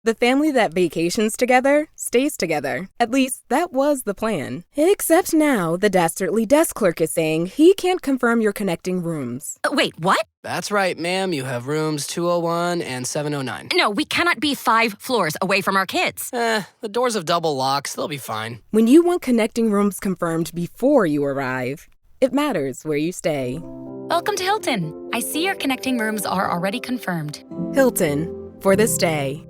The family that vacations together stays together. At least, that was the plan. Except now, the dastardly desk clerk is saying he can't confirm your connecting rooms. Wait, what? That's right, ma'am. You have rooms 201 and 709. No, we cannot be 5 floors away from our kids. The doors have double locks. They'll be fine. When you want connecting rooms confirmed before you arrive, it matters where you stay. Welcome to Hilton. I see your connecting rooms are already confirmed. Hilton, for the stay.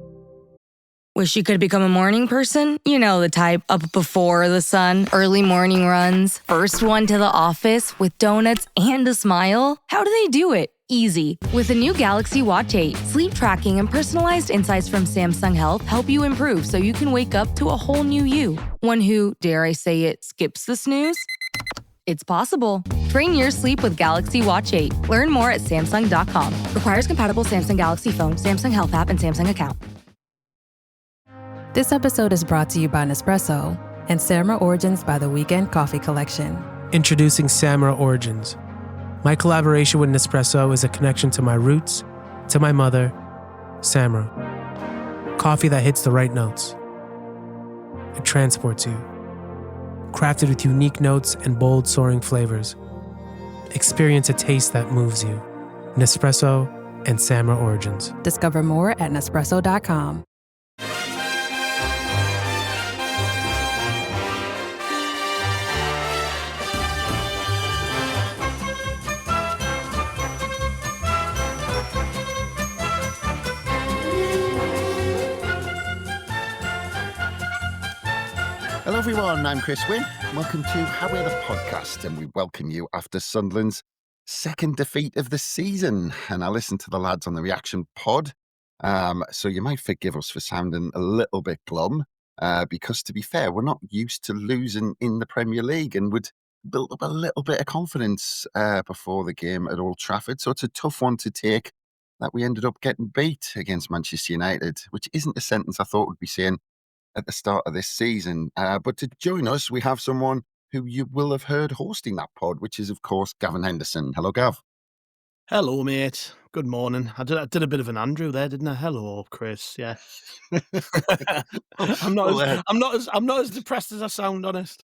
Wish you could become a morning person? You know the type, up before the sun, early morning runs, first one to the office with donuts and a smile. How do they do it? Easy. With the new Galaxy Watch 8, sleep tracking and personalized insights from Samsung Health help you improve so you can wake up to a whole new you. One who, dare I say it, skips the snooze? It's possible. Train your sleep with Galaxy Watch 8. Learn more at Samsung.com. Requires compatible Samsung Galaxy phone, Samsung Health app, and Samsung account. This episode is brought to you by Nespresso and Samra Origins by the Weekend Coffee Collection. Introducing Samra Origins. My collaboration with Nespresso is a connection to my roots, to my mother, Samra. Coffee that hits the right notes. It transports you. Crafted with unique notes and bold, soaring flavors. Experience a taste that moves you. Nespresso and Samra Origins. Discover more at Nespresso.com. Hello everyone, I'm Chris Wynn. Welcome to How We're the Podcast, and we welcome you after Sunderland's second defeat of the season. And I listened to the lads on the reaction pod, so you might forgive us for sounding a little bit glum, because to be fair, we're not used to losing in the Premier League, and would build up a little bit of confidence before the game at Old Trafford. So it's a tough one to take that we ended up getting beat against Manchester United, which isn't a sentence I thought would be saying at the start of this season. But to join us, we have someone who you will have heard hosting that pod, which is, of course, Gavin Henderson. Hello, Gav. Hello, mate. Good morning. I did a bit of an Andrew there, didn't I? Hello, Chris. Yeah. I'm not as depressed as I sound, honest.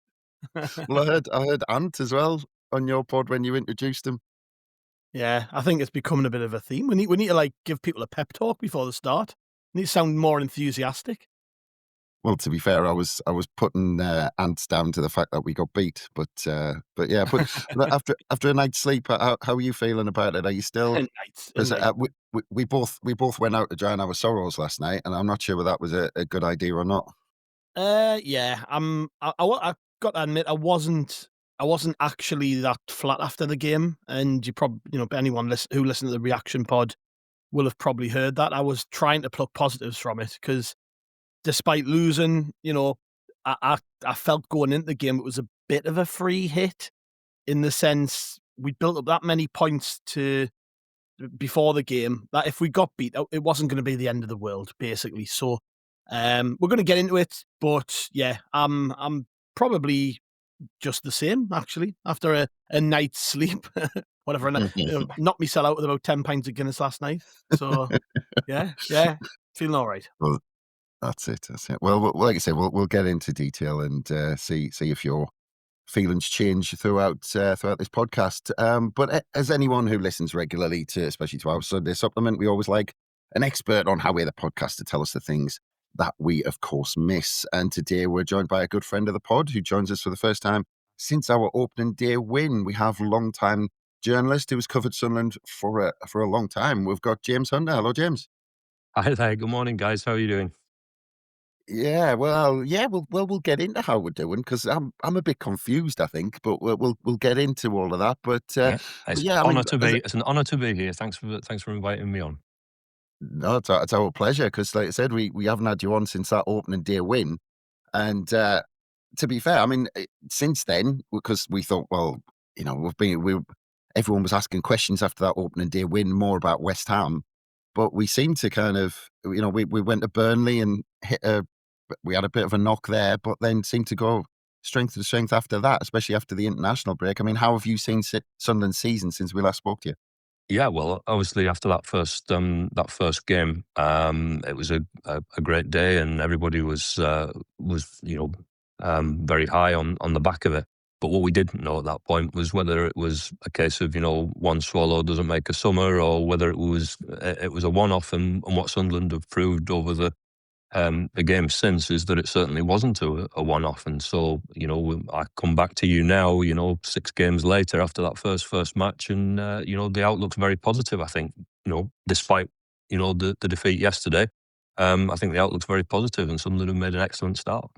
Well, I heard Ant as well on your pod when you introduced him. Yeah, I think it's becoming a bit of a theme. We need to give people a pep talk before the start. We need to sound more enthusiastic. Well, to be fair, I was putting Ants down to the fact that we got beat, but yeah. But after a night's sleep, how are you feeling about it? Are you still? We both went out to drown our sorrows last night, and I'm not sure whether that was a good idea or not. Yeah. I got to admit, I wasn't actually that flat after the game, and you probably, anyone who listened to the reaction pod will have probably heard that. I was trying to pluck positives from it because, despite losing, I felt going into the game it was a bit of a free hit, in the sense we built up that many points before the game that if we got beat, it wasn't going to be the end of the world, basically. So we're going to get into it, but yeah, I'm probably just the same, actually, after a night's sleep. Whatever, knocked myself out with about 10 pints of Guinness last night. So yeah, feeling all right. Well, that's it. Well, like I say, we'll get into detail and see if your feelings change throughout this podcast. But as anyone who listens regularly especially to our Sunday supplement, we always like an expert on How We're the Podcast to tell us the things that we, of course, miss. And today we're joined by a good friend of the pod who joins us for the first time since our opening day win. We have long-time journalist who has covered Sunderland for a long time. We've got James Hunter. Hello, James. Hi there. Good morning, guys. How are you doing? Yeah, we'll get into how we're doing, because I'm a bit confused, I think, but we'll get into all of that. But it's an honour to be here. Thanks for inviting me on. No, it's our pleasure, because, like I said, we haven't had you on since that opening day win, and to be fair, I mean, since then, because we thought, well, everyone was asking questions after that opening day win more about West Ham, but we seemed to kind of, we went to Burnley and we had a bit of a knock there, but then seemed to go strength to strength after that, especially after the international break. I mean, how have you seen Sunderland's season since we last spoke to you? Yeah, well, obviously after that first game, it was a great day, and everybody was very high on the back of it. But what we didn't know at that point was whether it was a case of one swallow doesn't make a summer, or whether it was a one-off. And what Sunderland have proved over the game since is that it certainly wasn't a one-off. And so, I come back to you now, 6 games later after that first match, and the outlook's very positive. I think, despite the defeat yesterday, I think the outlook's very positive, and Sunderland have made an excellent start.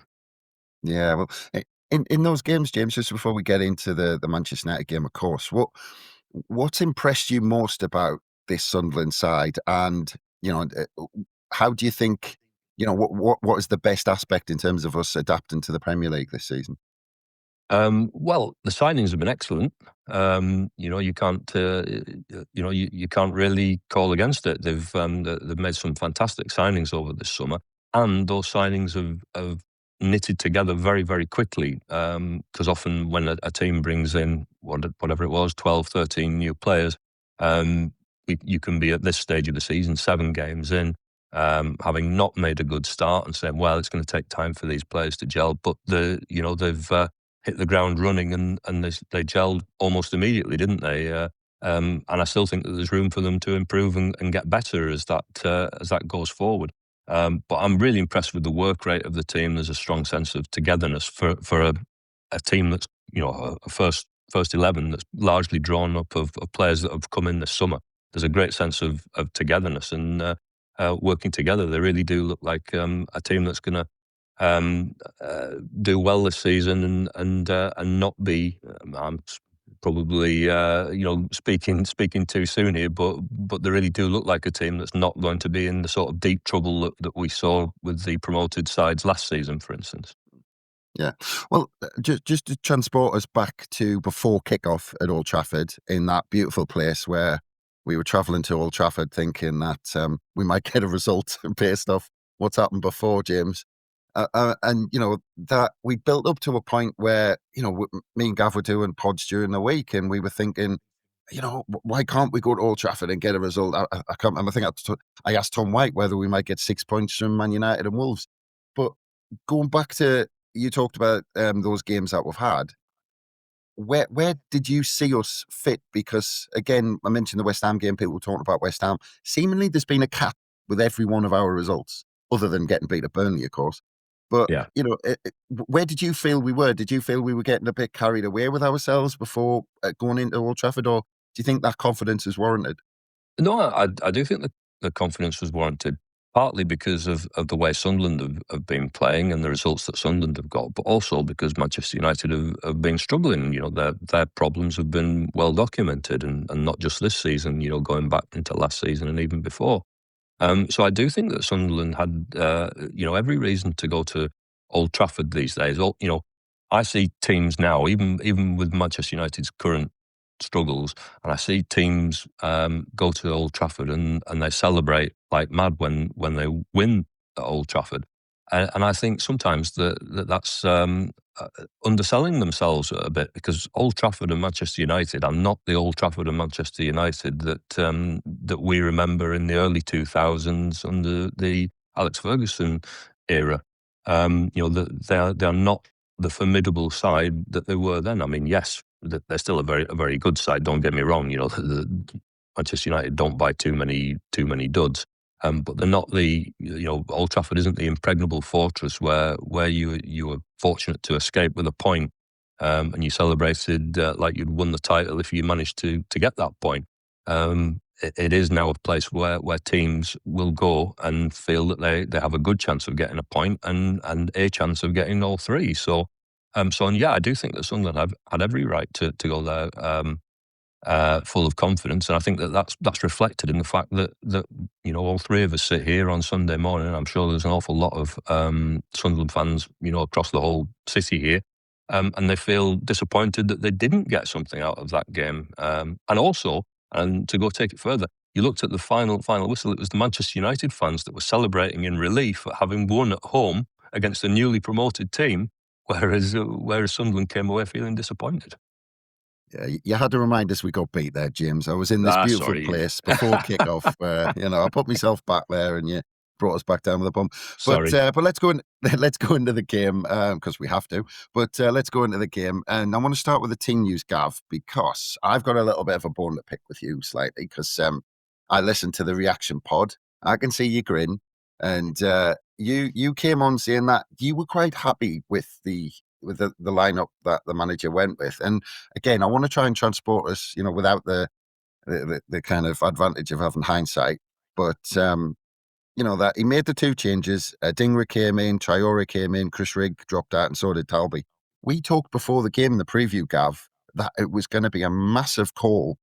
Yeah, well, in those games, James, just before we get into the Manchester United game, of course, what's impressed you most about this Sunderland side, and how do you think? What is the best aspect in terms of us adapting to the Premier League this season? Well, the signings have been excellent. You can't, you can't really call against it. They've made some fantastic signings over this summer, and those signings have knitted together very, very quickly. Because often when a team brings in whatever it was, 12, 13 new players, you can be at this stage of the season, 7 games in, having not made a good start, and saying, well, it's going to take time for these players to gel. But they've hit the ground running, and they gelled almost immediately, didn't they? And I still think that there's room for them to improve and get better as that goes forward. But I'm really impressed with the work rate of the team. There's a strong sense of togetherness for a team that's a first 11 that's largely drawn up of players that have come in this summer. There's a great sense of togetherness and working together. They really do look like a team that's going to do well this season and not be. I'm probably speaking too soon here, but they really do look like a team that's not going to be in the sort of deep trouble that we saw with the promoted sides last season, for instance. Yeah. Well, just to transport us back to before kickoff at Old Trafford, in that beautiful place where we were travelling to Old Trafford thinking that we might get a result based off what's happened before, James. And that we built up to a point where me and Gav were doing pods during the week, and we were thinking, why can't we go to Old Trafford and get a result? I can't remember. I think I asked Tom White whether we might get 6 points from Man United and Wolves. But going back to, you talked about those games that we've had. Where did you see us fit? Because again, I mentioned the West Ham game. People were talking about West Ham. Seemingly, there's been a cap with every one of our results, other than getting beat at Burnley, of course. But, yeah. Where did you feel we were? Did you feel we were getting a bit carried away with ourselves before going into Old Trafford? Or do you think that confidence is warranted? No, I do think that the confidence was warranted, partly because of the way Sunderland have been playing and the results that Sunderland have got, but also because Manchester United have been struggling. Their problems have been well documented, and not just this season, going back into last season and even before. So I do think that Sunderland had, every reason to go to Old Trafford these days. I see teams now, even with Manchester United's current struggles, and I see teams go to Old Trafford and they celebrate like mad when they win at Old Trafford. And I think sometimes that's underselling themselves a bit, because Old Trafford and Manchester United are not the Old Trafford and Manchester United that we remember in the early 2000s under the Alex Ferguson era. They are not the formidable side that they were then. I mean, yes, they're still a very good side. Don't get me wrong. Manchester United don't buy too many duds. But they're not Old Trafford isn't the impregnable fortress where you were fortunate to escape with a point, and you celebrated like you'd won the title if you managed to get that point. It is now a place where teams will go and feel that they have a good chance of getting a point and a chance of getting all 3. So yeah, I do think that Sunderland have had every right to go there full of confidence, and I think that's reflected in the fact that all 3 of us sit here on Sunday morning. I'm sure there's an awful lot of Sunderland fans across the whole city here, and they feel disappointed that they didn't get something out of that game. And also, and to go take it further, you looked at the final whistle. It was the Manchester United fans that were celebrating in relief at having won at home against a newly promoted team, whereas Sunderland came away feeling disappointed. Yeah, you had to remind us we got beat there, James. I was in this beautiful Sorry. place before kick-off. I put myself back there, and you brought us back down with a bump. Sorry. But let's go let's go into the game because we have to. But let's go into the game, and I want to start with the team news, Gav, because I've got a little bit of a bone to pick with you slightly because I listened to the reaction pod. I can see you grin, and you came on saying that you were quite happy with the lineup that the manager went with. And again, I want to try and transport us, without the kind of advantage of having hindsight. But that he made the two changes. Dingra came in, Traore came in, Chris Rigg dropped out, and so did Talby. We talked before the game in the preview, Gav, that it was going to be a massive call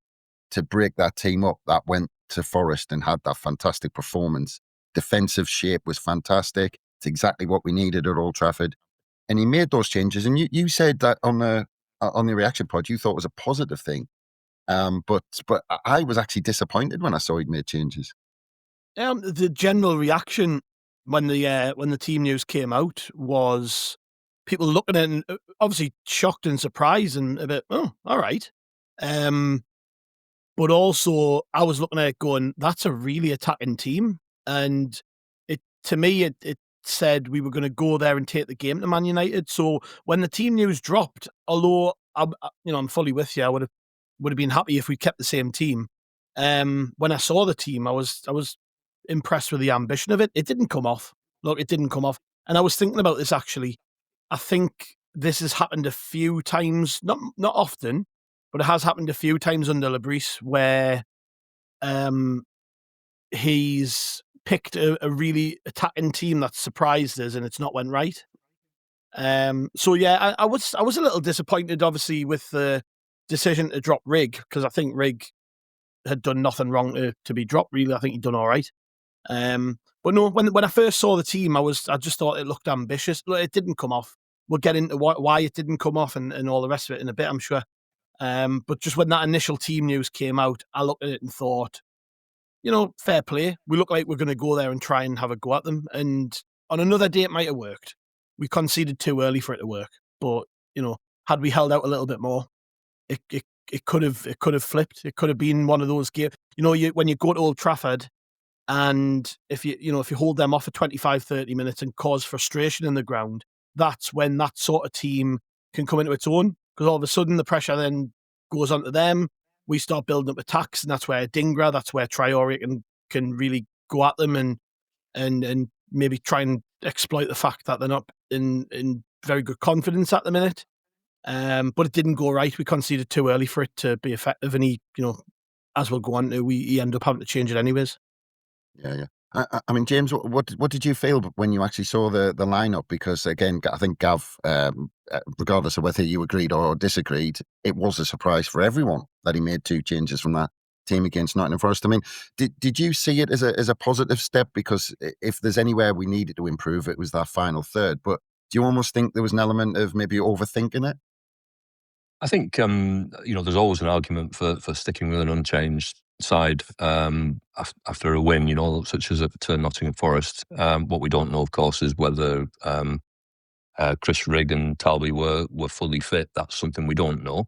to break that team up that went to Forest and had that fantastic performance. Defensive shape was fantastic. It's exactly what we needed at Old Trafford. And he made those changes. And you said that on the reaction pod, you thought it was a positive thing. But I was actually disappointed when I saw he'd made changes. The general reaction when the team news came out was people looking at it and obviously shocked and surprised and a bit, oh, all right. But also I was looking at it going, that's a really attacking team. And to me, it said we were going to go there and take the game to Man United. So when the team news dropped, although I'm fully with you, I would have been happy if we kept the same team. When I saw the team, I was impressed with the ambition of it. It didn't come off. Look, it didn't come off. And I was thinking about this actually. I think this has happened a few times, not often, but it has happened a few times under Le Bris where he's picked a really attacking team that surprised us and it's not went right. So yeah, I was a little disappointed, obviously, with the decision to drop Rigg, because I think Rigg had done nothing wrong to be dropped. Really, I think he'd done all right. But no, when I first saw the team, I just thought it looked ambitious. It didn't come off. We'll get into why it didn't come off and all the rest of it in a bit, I'm sure. But just when that initial team news came out, I looked at it and thought, fair play. We look like we're going to go there and try and have a go at them. And on another day, it might have worked. We conceded too early for it to work. But, had we held out a little bit more, it could have flipped. It could have been one of those games. When you go to Old Trafford and if you hold them off for 25, 30 minutes and cause frustration in the ground, that's when that sort of team can come into its own. Because all of a sudden the pressure then goes onto them. We start building up attacks, and that's where Dingra, that's where Traore can really go at them and maybe try and exploit the fact that they're not in very good confidence at the minute. But it didn't go right. We conceded too early for it to be effective, and as we'll go on to, we end up having to change it anyways. Yeah. I mean, James, what did you feel when you actually saw the lineup? Because again, I think Gav, regardless of whether you agreed or disagreed, it was a surprise for everyone that he made two changes from that team against Nottingham Forest. I mean, did you see it as a positive step? Because if there's anywhere we needed to improve, it was that final third. But do you almost think there was an element of maybe overthinking it? I think there's always an argument for sticking with an unchanged side after a win, such as at Nottingham Forest. What we don't know, of course, is whether Chris Rigg and Talby were fully fit. That's something we don't know.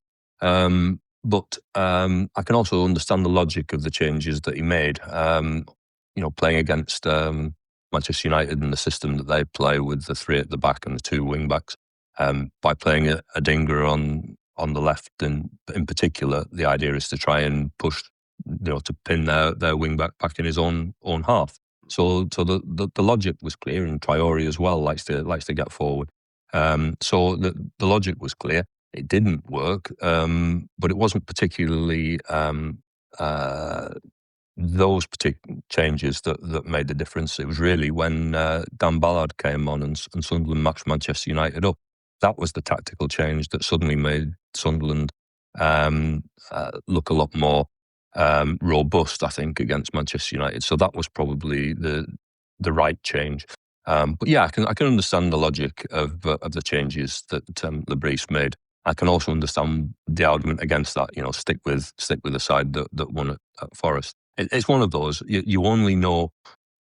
But I can also understand the logic of the changes that he made. Playing against Manchester United and the system that they play with the three at the back and the two wing backs, by playing a Dingra on the left, and in particular, the idea is to try and push, to pin their wing back in his own half. So the logic was clear, and Traore as well likes to get forward. So the logic was clear. It didn't work, but it wasn't particularly those particular changes that made the difference. It was really when Dan Ballard came on and Sunderland matched Manchester United up. That was the tactical change that suddenly made Sunderland look a lot more robust, I think, against Manchester United. So that was probably the right change. But yeah, I can understand the logic of the changes that Le Bris made. I can also understand the argument against that. Stick with the side that won at Forest. It's one of those. You only know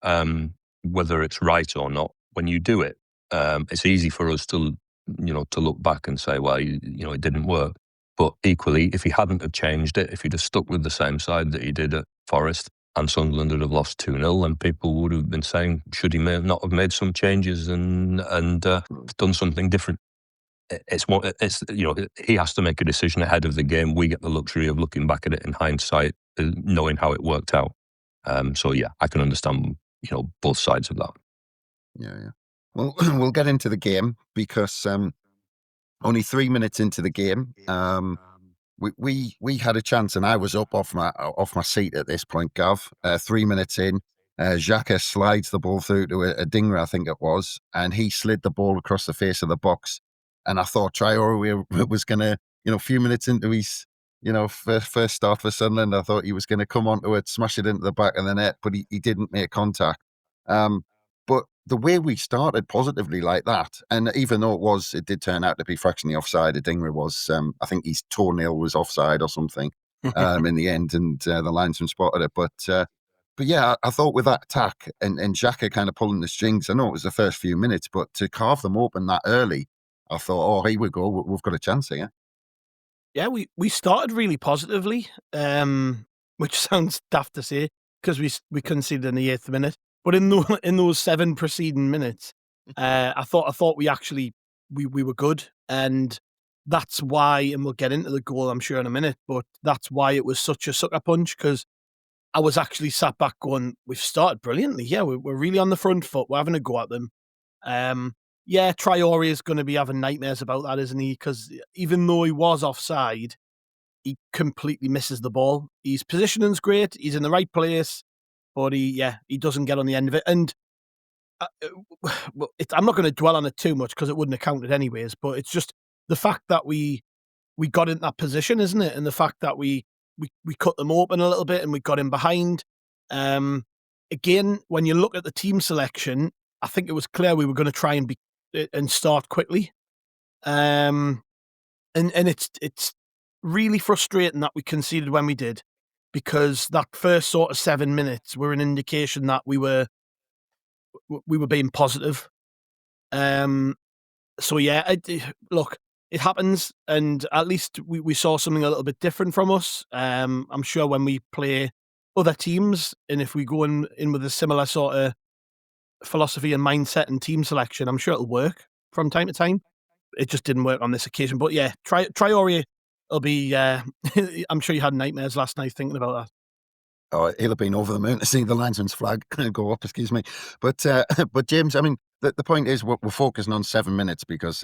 whether it's right or not when you do it. It's easy for us to look back and say, well, it didn't work. But equally, if he hadn't have changed it, if he'd have stuck with the same side that he did at Forest, and Sunderland would have lost 2-0, then people would have been saying, should he not have made some changes and done something different? He has to make a decision ahead of the game. We get the luxury of looking back at it in hindsight, knowing how it worked out. So yeah, I can understand, both sides of that. Yeah. Well, we'll get into the game because only 3 minutes into the game, we had a chance, and I was up off my seat at this point, Gav. 3 minutes in, Xhaka slides the ball through to a dinger, I think it was, and he slid the ball across the face of the box. And I thought Traore was going to, a few minutes into his, first start for Sunderland, I thought he was going to come onto it, smash it into the back of the net, but he didn't make contact. But the way we started positively like that, and even though it did turn out to be fractionally offside, Adingra was, I think his toenail was offside or something in the end, and the linesman spotted it. But yeah, I thought with that attack and Xhaka kind of pulling the strings, I know it was the first few minutes, but to carve them open that early, I thought, oh, here we go, we've got a chance here. Yeah, we started really positively, which sounds daft to say because we conceded in the 8th minute. But in those 7 preceding minutes, I thought we actually we were good, and that's why. And we'll get into the goal, I'm sure, in a minute. But that's why it was such a sucker punch, because I was actually sat back going, we've started brilliantly. Yeah, we're really on the front foot. We're having a go at them. Yeah, Traore is going to be having nightmares about that, isn't he? Because even though he was offside, he completely misses the ball. His positioning's great. He's in the right place, but he doesn't get on the end of it. And I'm not going to dwell on it too much because it wouldn't have counted anyways. But it's just the fact that we got in that position, isn't it? And the fact that we cut them open a little bit and we got in behind. Again, when you look at the team selection, I think it was clear we were going to try and start quickly. And it's really frustrating that we conceded when we did, because that first sort of 7 minutes were an indication that we were being positive. So yeah, look, it happens, and at least we saw something a little bit different from us. I'm sure when we play other teams, and if we go in with a similar sort of philosophy and mindset and team selection, I'm sure it'll work from time to time. It just didn't work on this occasion. But yeah, Traore will be, I'm sure you had nightmares last night thinking about that. Oh, he'll have been over the moon to see the linesman's flag go up, excuse me. But James, I mean, the point is we're focusing on 7 minutes because,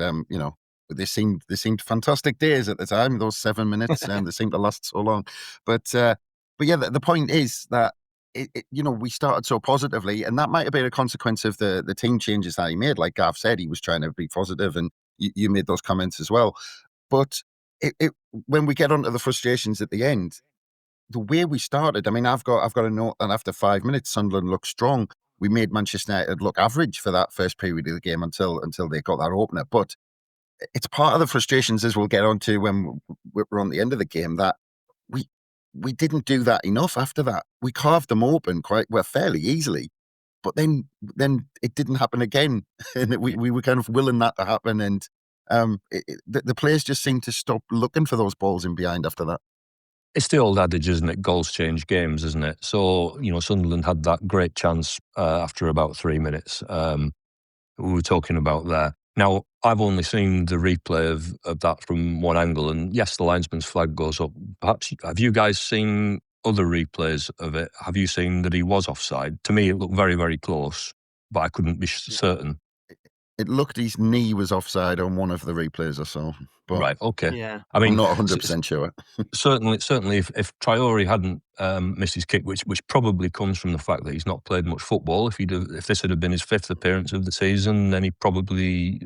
they seemed fantastic days at the time, those 7 minutes, and they seemed to last so long. But yeah, the point is that, we started so positively, and that might have been a consequence of the team changes that he made. Like Gav said, he was trying to be positive, and you made those comments as well. But when we get onto the frustrations at the end, the way we started, I mean, I've got a note that after 5 minutes, Sunderland looked strong. We made Manchester United look average for that first period of the game until they got that opener. But it's part of the frustrations, as we'll get onto when we're on the end of the game, that we didn't do that enough after that. We carved them open fairly easily, but then it didn't happen again. And we were kind of willing that to happen. And the players just seemed to stop looking for those balls in behind after that. It's the old adage, isn't it? Goals change games, isn't it? So, Sunderland had that great chance after about 3 minutes. We were talking about there. Now, I've only seen the replay of that from one angle, and yes, the linesman's flag goes up. Perhaps, have you guys seen other replays of it? Have you seen that he was offside? To me, it looked very, very close, but I couldn't be certain. It looked his knee was offside on one of the replays or so. But right, okay. Yeah. I mean, I'm not 100% sure. certainly, if Traore hadn't missed his kick, which probably comes from the fact that he's not played much football. If this had been his 5th appearance of the season, then he probably,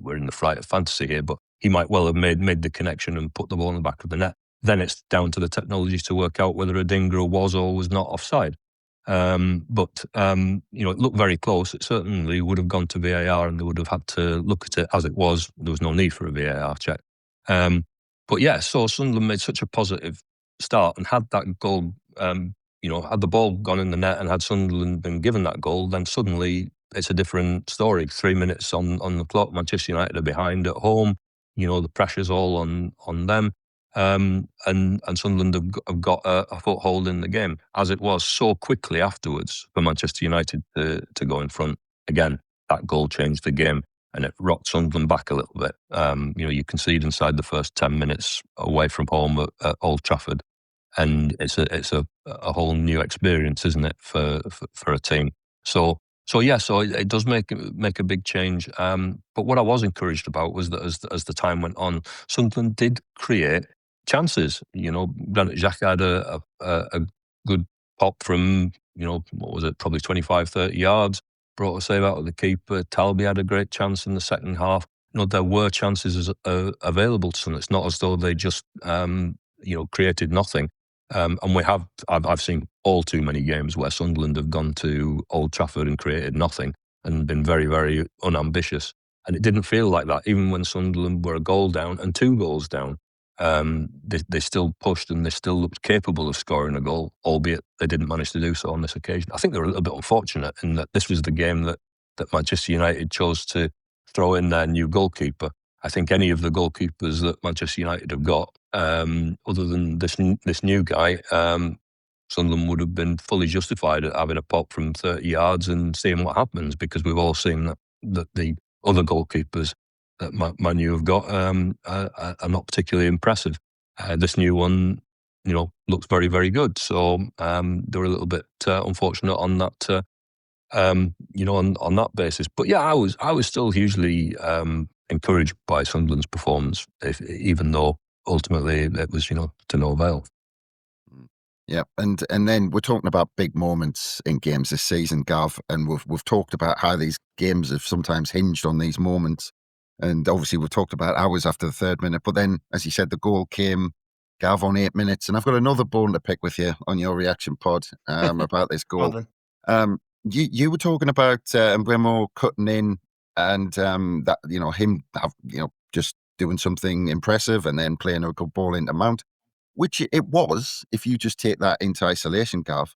we're in the fright of fantasy here, but he might well have made the connection and put the ball in the back of the net. Then it's down to the technologies to work out whether Adingra was or was not offside. But it looked very close. It certainly would have gone to VAR, and they would have had to look at it as it was. There was no need for a VAR check. But yeah, so Sunderland made such a positive start, and had that goal, had the ball gone in the net and had Sunderland been given that goal, then suddenly it's a different story. 3 minutes on the clock, Manchester United are behind at home. The pressure's all on them. and Sunderland have got a foothold in the game, as it was so quickly afterwards for Manchester United to go in front. Again, that goal changed the game, and it rocked Sunderland back a little bit. You concede inside the first 10 minutes away from home at Old Trafford, and it's a whole new experience, isn't it, for a team? So it does make a big change. But what I was encouraged about was that as the time went on, Sunderland did create chances. Granit Xhaka had a good pop from, what was it, probably 25, 30 yards, brought a save out of the keeper. Talby had a great chance in the second half. There were chances available to Sunderland. It's not as though they just, created nothing. And I've seen all too many games where Sunderland have gone to Old Trafford and created nothing and been very, very unambitious. And it didn't feel like that. Even when Sunderland were a goal down and 2 goals down, they still pushed and they still looked capable of scoring a goal, albeit they didn't manage to do so on this occasion. I think they were a little bit unfortunate in that this was the game that Manchester United chose to throw in their new goalkeeper. I think any of the goalkeepers that Manchester United have got, other than this new guy, Sunderland would have been fully justified at having a pop from 30 yards and seeing what happens, because we've all seen that the other goalkeepers that Man U have got are not particularly impressive. This new one, looks very, very good. So they were a little bit unfortunate on that, on that basis. But yeah, I was still hugely encouraged by Sunderland's performance, even though ultimately it was, to no avail. Yeah, and then we're talking about big moments in games this season, Gav, and we've talked about how these games have sometimes hinged on these moments, and obviously we've talked about hours after the 3rd minute. But then, as you said, the goal came, Gav, on 8 minutes, and I've got another bone to pick with you on your reaction pod about this goal. You were talking about Mbeumo cutting in and that him just doing something impressive and then playing a good ball into Mount, which it was, if you just take that into isolation, Gav.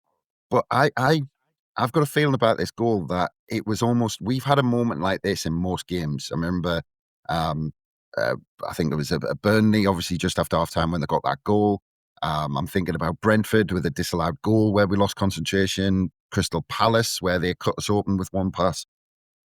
But I've got a feeling about this goal that it was almost, we've had a moment like this in most games. I remember, I think it was a Burnley, obviously just after half time when they got that goal. I'm thinking about Brentford with a disallowed goal where we lost concentration, Crystal Palace where they cut us open with one pass.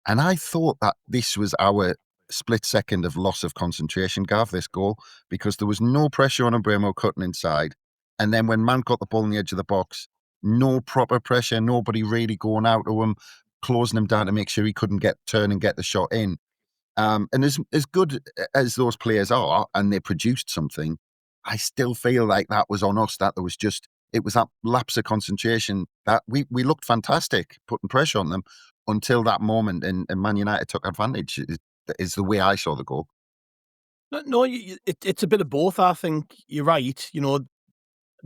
And I thought that this was our split second of loss of concentration, Gav, this goal, because there was no pressure on Mbeumo cutting inside. And then when Mount got the ball on the edge of the box, no proper pressure, nobody really going out to him, closing him down to make sure he couldn't turn and get the shot in. And as good as those players are, and they produced something, I still feel like that was on us, that it was that lapse of concentration that we looked fantastic, putting pressure on them until that moment, and Man United took advantage, is the way I saw the goal. No, it's a bit of both. I think you're right.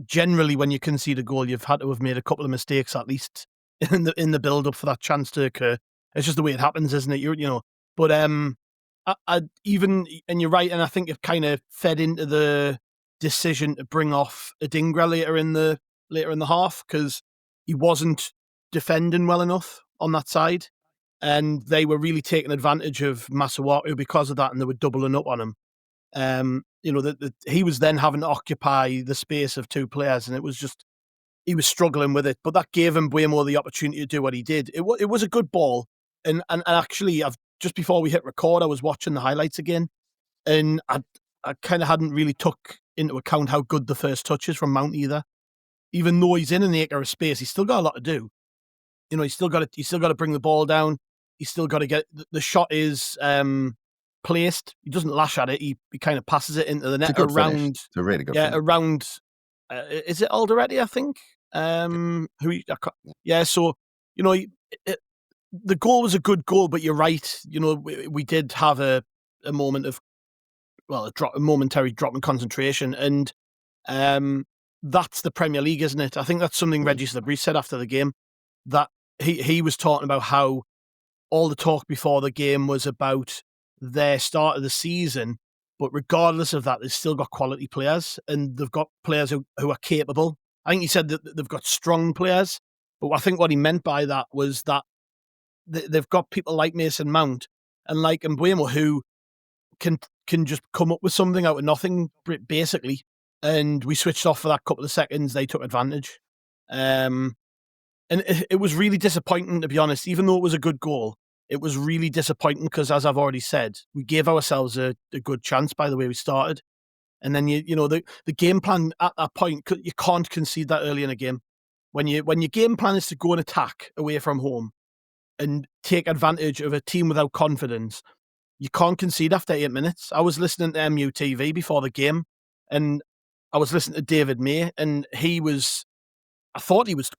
Generally when you concede a goal, you've had to have made a couple of mistakes at least in the build up for that chance to occur. It's just the way it happens, isn't it? But I even, and you're right, and I think it kind of fed into the decision to bring off Adingra later in the half, because he wasn't defending well enough on that side, and they were really taking advantage of Masuaku because of that, and they were doubling up on him. He was then having to occupy the space of 2 players, and it was just, he was struggling with it. But that gave him way more the opportunity to do what he did. It was a good ball, and actually, just before we hit record, I was watching the highlights again, and I kind of hadn't really took into account how good the first touch is from Mount either. Even though he's in an acre of space, he's still got a lot to do. He's still got to bring the ball down. He's still got to get the shot is placed. He doesn't lash at it. He kind of passes it into the net around. It's a really good finish. Around. Is it Alderete? I think. So the goal was a good goal, but you're right. We did have a moment of, a momentary drop in concentration, and that's the Premier League, isn't it? I think that's something Régis Le Bris said after the game, that he was talking about how all the talk before the game was about their start of the season, but regardless of that, they've still got quality players, and they've got players who are capable. I think he said that they've got strong players, but I think what he meant by that was that they've got people like Mason Mount and like Mbeumo who can can just come up with something out of nothing, basically. And we switched off for that couple of seconds. They took advantage. And it was really disappointing, to be honest. Even though it was a good goal, it was really disappointing because, as I've already said, we gave ourselves a good chance by the way we started. And then, you know, the game plan at that point, you can't concede that early in a game. When your game plan is to go and attack away from home and take advantage of a team without confidence, you can't concede after 8 minutes. I was listening to MUTV before the game, and I was listening to David May, and I thought he was,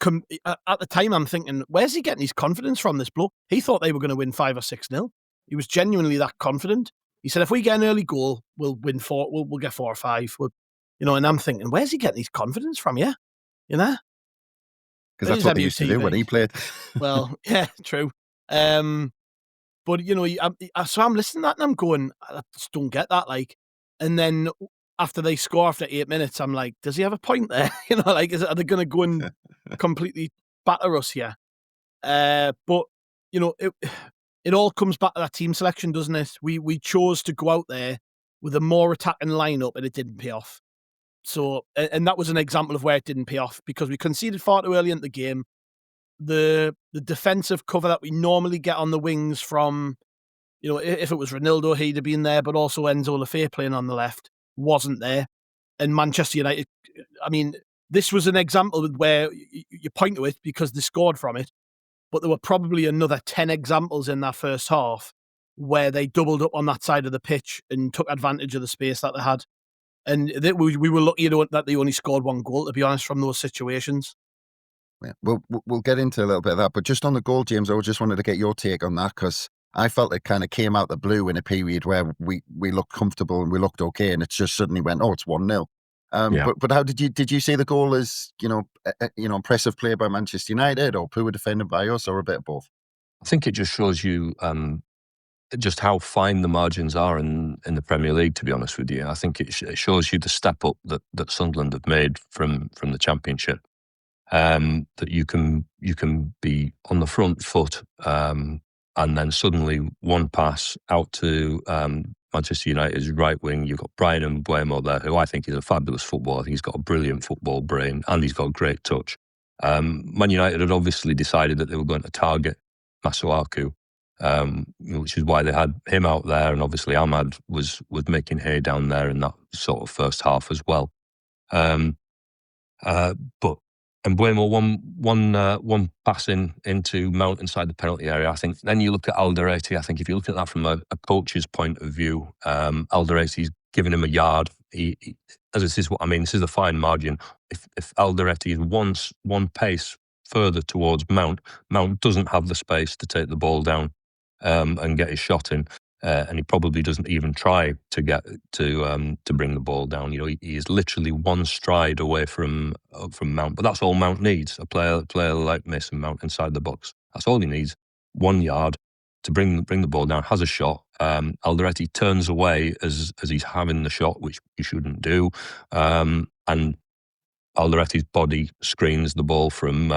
at the time I'm thinking, where's he getting his confidence from, this bloke? He thought they were going to win 5 or 6-0. He was genuinely that confident. He said, if we get an early goal, we'll win 4, we'll get 4 or 5. You know, and I'm thinking, where's he getting his confidence from, yeah? You know? Because that's what they used to do when he played. Well, yeah, true. But, you know, so I'm listening to that and I'm going, I just don't get that, like. And then after they score after 8 minutes, I'm like, does he have a point there? You know, like, are they going to go and completely batter us here? But, you know, it all comes back to that team selection, doesn't it? We chose to go out there with a more attacking lineup and it didn't pay off. So, and that was an example of where it didn't pay off because we conceded far too early in the game. The defensive cover that we normally get on the wings from, you know, if it was Ronaldo, he'd have been there, but also Enzo Lefebvre playing on the left wasn't there. And Manchester United, I mean, this was an example where you point to it because they scored from it, but there were probably another 10 examples in that first half where they doubled up on that side of the pitch and took advantage of the space that they had. And we were lucky that they only scored 1 goal, to be honest, from those situations. Yeah, we'll get into a little bit of that. But just on the goal, James, I just wanted to get your take on that because I felt it kind of came out the blue in a period where we looked comfortable and we looked okay, and it just suddenly went, oh, it's 1-0. But how did you see the goal as, you know, impressive play by Manchester United or poor defending by us, or a bit of both? I think it just shows you just how fine the margins are in the Premier League, to be honest with you. I think it shows you the step up that Sunderland have made from the Championship. That you can be on the front foot and then suddenly one pass out to Manchester United's right wing. You've got Brian Mbeumo there, who I think is a fabulous footballer. I think he's got a brilliant football brain and he's got a great touch. Man United had obviously decided that they were going to target Masuaku, which is why they had him out there, and obviously Ahmad was making hay down there in that sort of first half as well. But Mbeumo one pass into Mount inside the penalty area. I think then you look at Alderete. I think if you look at that from a coach's point of view, Alderete's giving him a yard. This is a fine margin. If Alderete is one pace further towards Mount doesn't have the space to take the ball down and get his shot in. And he probably doesn't even try to get to bring the ball down. You know, he is literally one stride away from Mount. But that's all Mount needs. A player like Mason Mount inside the box. That's all he needs. 1 yard to bring the ball down. Has a shot. Alderete turns away as he's having the shot, which he shouldn't do. And Alderete's body screens the ball from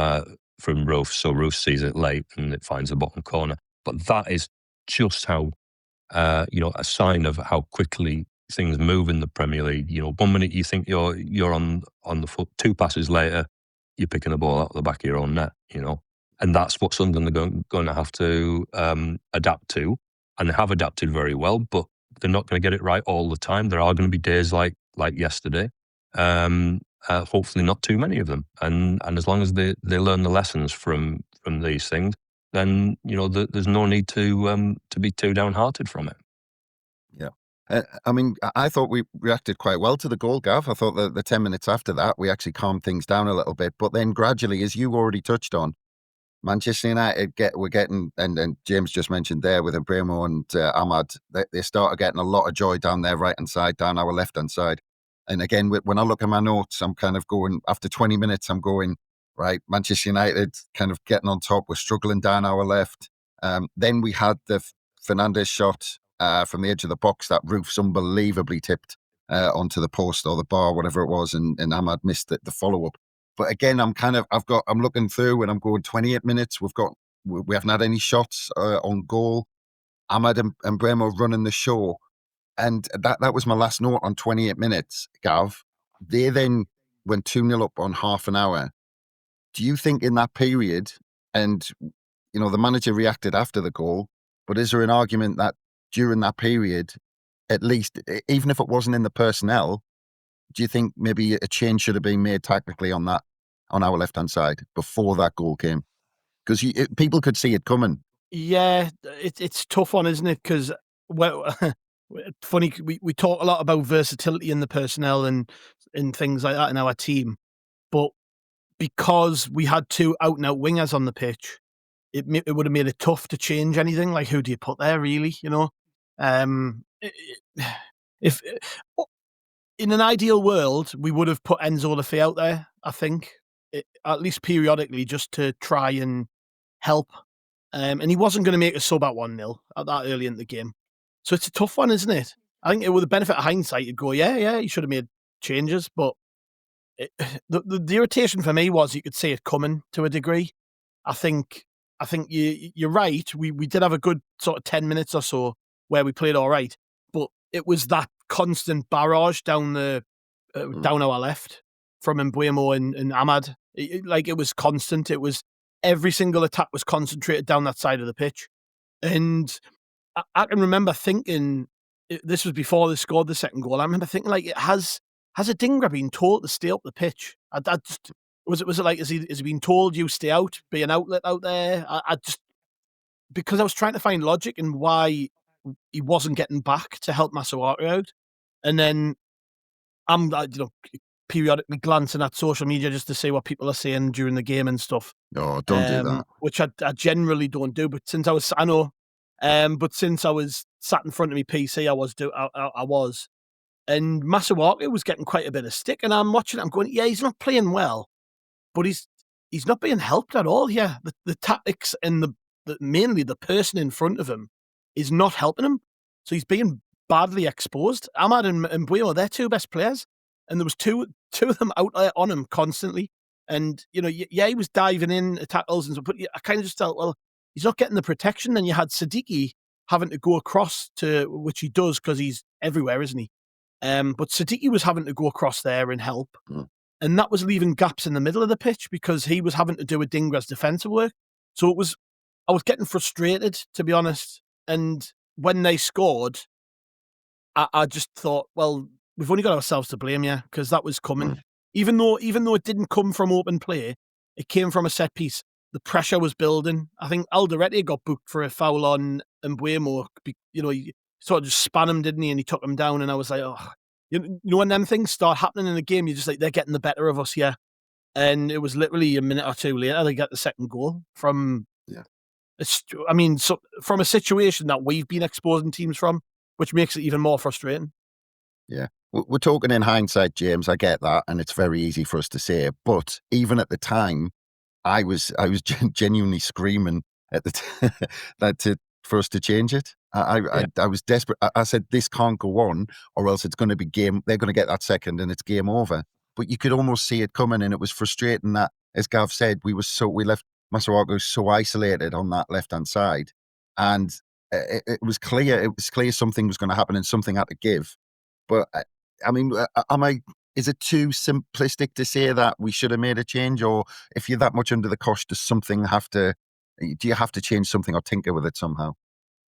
Roof, so Roof sees it late and it finds the bottom corner. But that is just how. A sign of how quickly things move in the Premier League. You know, 1 minute you think you're on the foot, 2 passes later, you're picking the ball out of the back of your own net, you know. And that's what Sunderland are going to have to adapt to. And they have adapted very well, but they're not going to get it right all the time. There are going to be days like yesterday. Hopefully not too many of them. And as long as they learn the lessons from these things, then, you know, there's no need to be too downhearted from it. Yeah. I thought we reacted quite well to the goal, Gav. I thought that the 10 minutes after that, we actually calmed things down a little bit. But then gradually, as you already touched on, Manchester United we're getting, and James just mentioned there with Mbeumo and Ahmad, they started getting a lot of joy down their right-hand side, down our left-hand side. And again, when I look at my notes, I'm kind of going, after 20 minutes, I'm going, right, Manchester United kind of getting on top. We're struggling down our left. Then we had the Fernandes shot from the edge of the box that Roof's unbelievably tipped onto the post or the bar, whatever it was, and Ahmad missed the follow-up. But again, I'm looking through and I'm going 28 minutes. We haven't had any shots on goal. Ahmad and Mbeumo running the show. And that was my last note on 28 minutes, Gav. They then went 2-0 up on half an hour. Do you think in that period, and the manager reacted after the goal, but is there an argument that during that period, at least, even if it wasn't in the personnel, do you think maybe a change should have been made tactically on our left-hand side before that goal came? Because people could see it coming. Yeah, it's a tough one, isn't it? Because, well, funny, we talk a lot about versatility in the personnel and things like that in our team. But because we had two out-and-out wingers on the pitch, it would have made it tough to change anything. Like, who do you put there, really? If in an ideal world, we would have put Enzo Lafay out there, I think, at least periodically, just to try and help. And he wasn't going to make a sub at 1-0 at that early in the game. So it's a tough one, isn't it? I think with the benefit of hindsight, you'd go, yeah, you should have made changes. But the irritation for me was you could see it coming to a degree. I think you're right. We did have a good sort of 10 minutes or so where we played all right. But it was that constant barrage down down our left from Mbuemo and Ahmad. It was constant. It was every single attack was concentrated down that side of the pitch. And I can remember thinking, this was before they scored the second goal, I remember thinking, has Adingra been told to stay up the pitch? Was it like, has he been told you stay out, be an outlet out there? Because I was trying to find logic in why he wasn't getting back to help Masuaku out. And then I'm periodically glancing at social media just to see what people are saying during the game and stuff. No, don't do that. Which I generally don't do. But since I was sat in front of me PC, I was. And Masuaku was getting quite a bit of stick, and I'm watching it, I'm going, yeah, he's not playing well, but he's not being helped at all here. The tactics and mainly the person in front of him is not helping him. So he's being badly exposed. Ahmad and Mbuemo, they're two best players, and there was two of them out there on him constantly. And, he was diving in at tackles and stuff, but I kind of just felt, well, he's not getting the protection. Then you had Siddiqui having to go across to, which he does because he's everywhere, isn't he? But Siddiqui was having to go across there and help. Mm. And that was leaving gaps in the middle of the pitch because he was having to do Adingra's defensive work. So I was getting frustrated, to be honest. And when they scored, I just thought, well, we've only got ourselves to blame here because that was coming. Mm. Even though it didn't come from open play, it came from a set piece. The pressure was building. I think Alderete got booked for a foul on Mbuemo. He sort of just span him, didn't he? And he took him down. And I was like, oh, when them things start happening in the game, you're just like, they're getting the better of us here. And it was literally a minute or two later they got the second goal from. Yeah. From a situation that we've been exposing teams from, which makes it even more frustrating. Yeah. We're talking in hindsight, James. I get that, and it's very easy for us to say. But even at the time, I was genuinely screaming at for us to change it. I was desperate. I said, this can't go on, or else it's going to be game. They're going to get that second, and it's game over. But you could almost see it coming, and it was frustrating that, as Gav said, we left Masuaku so isolated on that left-hand side, and it was clear. It was clear something was going to happen, and something had to give. But is it too simplistic to say that we should have made a change, or if you're that much under the cosh, do you have to change something or tinker with it somehow?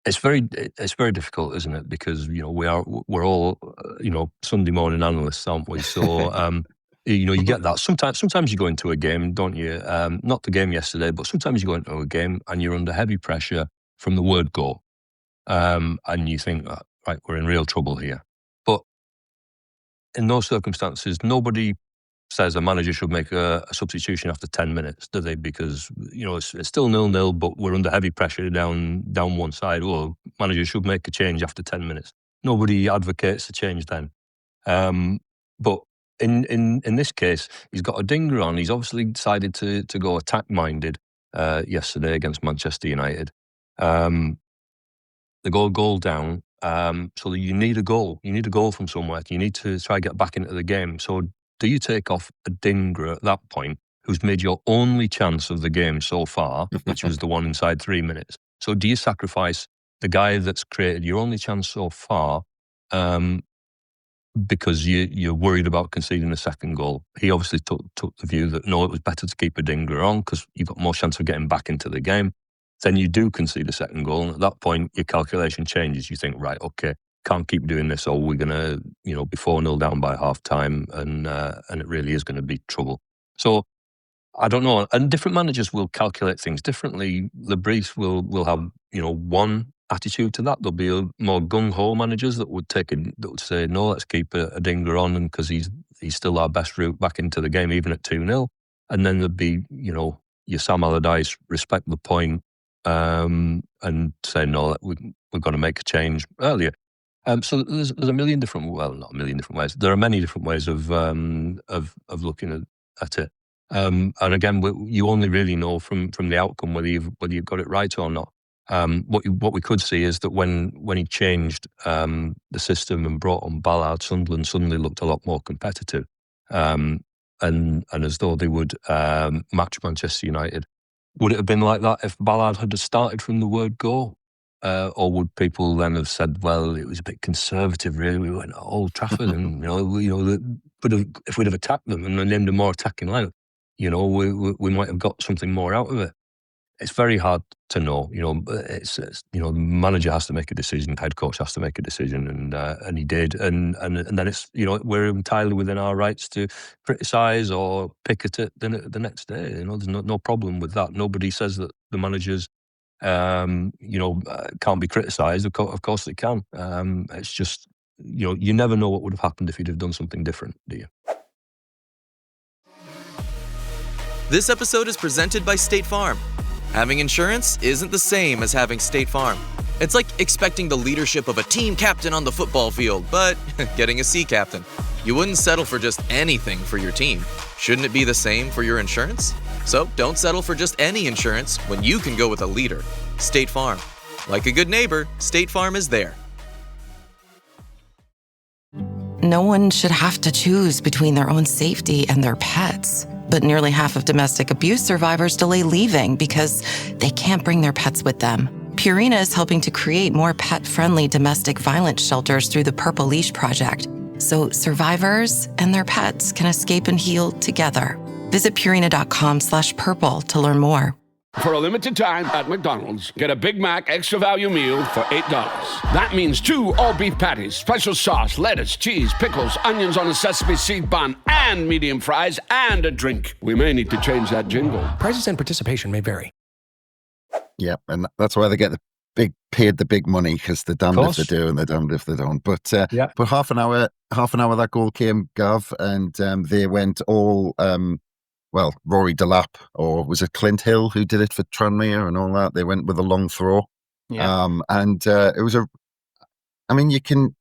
It's very difficult, isn't it? Because we're all Sunday morning analysts, aren't we? So you get that. Sometimes you go into a game, don't you? Not the game yesterday, but sometimes you go into a game and you're under heavy pressure from the word go, and you think, right, we're in real trouble here. But in those circumstances, nobody says a manager should make a substitution after 10 minutes, do they? Because, it's still 0-0, but we're under heavy pressure down one side. Well, manager should make a change after 10 minutes. Nobody advocates a change then. But in this case, he's got Adingra on. He's obviously decided to go attack-minded yesterday against Manchester United. The goal down. So you need a goal. You need a goal from somewhere. You need to try to get back into the game. So do you take off Adingra at that point, who's made your only chance of the game so far, which was the one inside 3 minutes? So do you sacrifice the guy that's created your only chance so far because you're worried about conceding a second goal. He obviously took the view that, no, it was better to keep Adingra on because you've got more chance of getting back into the game. Then you do concede a second goal, and at that point, your calculation changes. You think, right, okay, can't keep doing this, or we're going to, be 4-0 down by half-time, and it really is going to be trouble. So, I don't know. And different managers will calculate things differently. Le Bris will have, one attitude to that. There'll be more gung-ho managers that would say, no, let's keep Adingra on because he's still our best route back into the game, even at 2-0. And then there'd be, your Sam Allardyce, respect the point, and say, no, we've got to make a change earlier. So there's a million different, well, not a million different ways. There are many different ways of looking at it. And again, you only really know from the outcome whether you've got it right or not. What we could see is that when he changed the system and brought on Ballard, Sunderland suddenly looked a lot more competitive, and as though they would match Manchester United. Would it have been like that if Ballard had started from the word go? Or would people then have said, well, it was a bit conservative, really? We went to Old Trafford and, if we'd have attacked them and named a more attacking lineup, we might have got something more out of it. It's very hard to know. It's the manager has to make a decision, head coach has to make a decision, and he did. And then it's, we're entirely within our rights to criticise or picket it the next day. There's no problem with that. Nobody says that the managers can't be criticised. Of course they can. It's just, you never know what would have happened if you'd have done something different, do you? This episode is presented by State Farm. Having insurance isn't the same as having State Farm. It's like expecting the leadership of a team captain on the football field, but getting a sea captain. You wouldn't settle for just anything for your team. Shouldn't it be the same for your insurance? So don't settle for just any insurance when you can go with a leader. State Farm. Like a good neighbor, State Farm is there. No one should have to choose between their own safety and their pets. But nearly half of domestic abuse survivors delay leaving because they can't bring their pets with them. Purina is helping to create more pet-friendly domestic violence shelters through the Purple Leash Project, so survivors and their pets can escape and heal together. Visit Purina.com/purple to learn more. For a limited time at McDonald's, get a Big Mac Extra Value Meal for $8. That means 2 all-beef patties, special sauce, lettuce, cheese, pickles, onions on a sesame seed bun, and medium fries, and a drink. We may need to change that jingle. Prices and participation may vary. Yeah, and that's why they get paid the big money, because they're damned if they do and they're damned if they don't. But but half an hour that goal came, Gav, and they went all... Rory Delap, or was it Clint Hill who did it for Tranmere and all that? They went with a long throw. Yeah. It was you can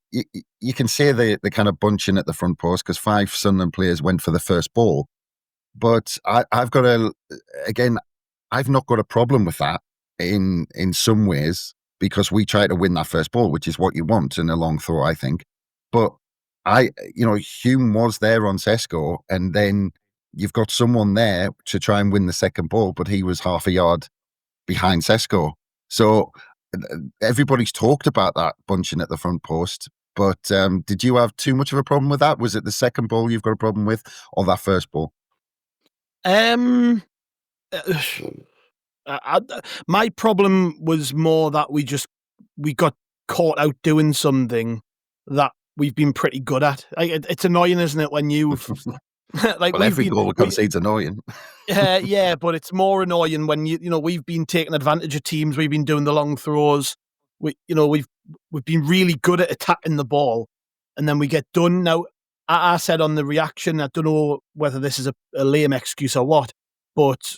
say the kind of bunching at the front post because 5 Sunderland players went for the first ball. But I've not got a problem with that in some ways, because we try to win that first ball, which is what you want in a long throw, I think. But Hume was there on Sesko, and then you've got someone there to try and win the second ball, but he was half a yard behind Sesko. So everybody's talked about that bunching at the front post, but did you have too much of a problem with that? Was it the second ball you've got a problem with, or that first ball? My problem was more that we got caught out doing something that we've been pretty good at. It's annoying, isn't it, when you've... every goal we concede's annoying. Yeah, but it's more annoying when we've been taking advantage of teams. We've been doing the long throws. We've been really good at attacking the ball, and then we get done. Now, I said on the reaction, I don't know whether this is a lame excuse or what, but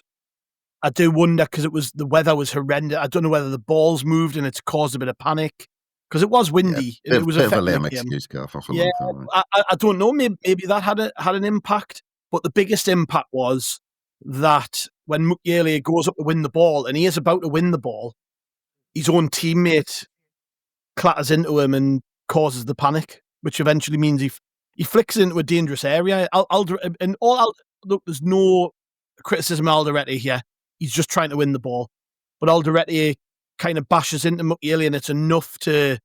I do wonder, because the weather was horrendous. I don't know whether the ball's moved and it's caused a bit of panic. Because it was windy. Yeah, it was a bit of a lame excuse, Gav. I don't know. Maybe that had an impact. But the biggest impact was that when Mukiele goes up to win the ball, and he is about to win the ball, his own teammate clatters into him and causes the panic, which eventually means he flicks into a dangerous area. Look, there's no criticism of Alderete here. He's just trying to win the ball. But Alderete kind of bashes into Mukiele, and it's enough to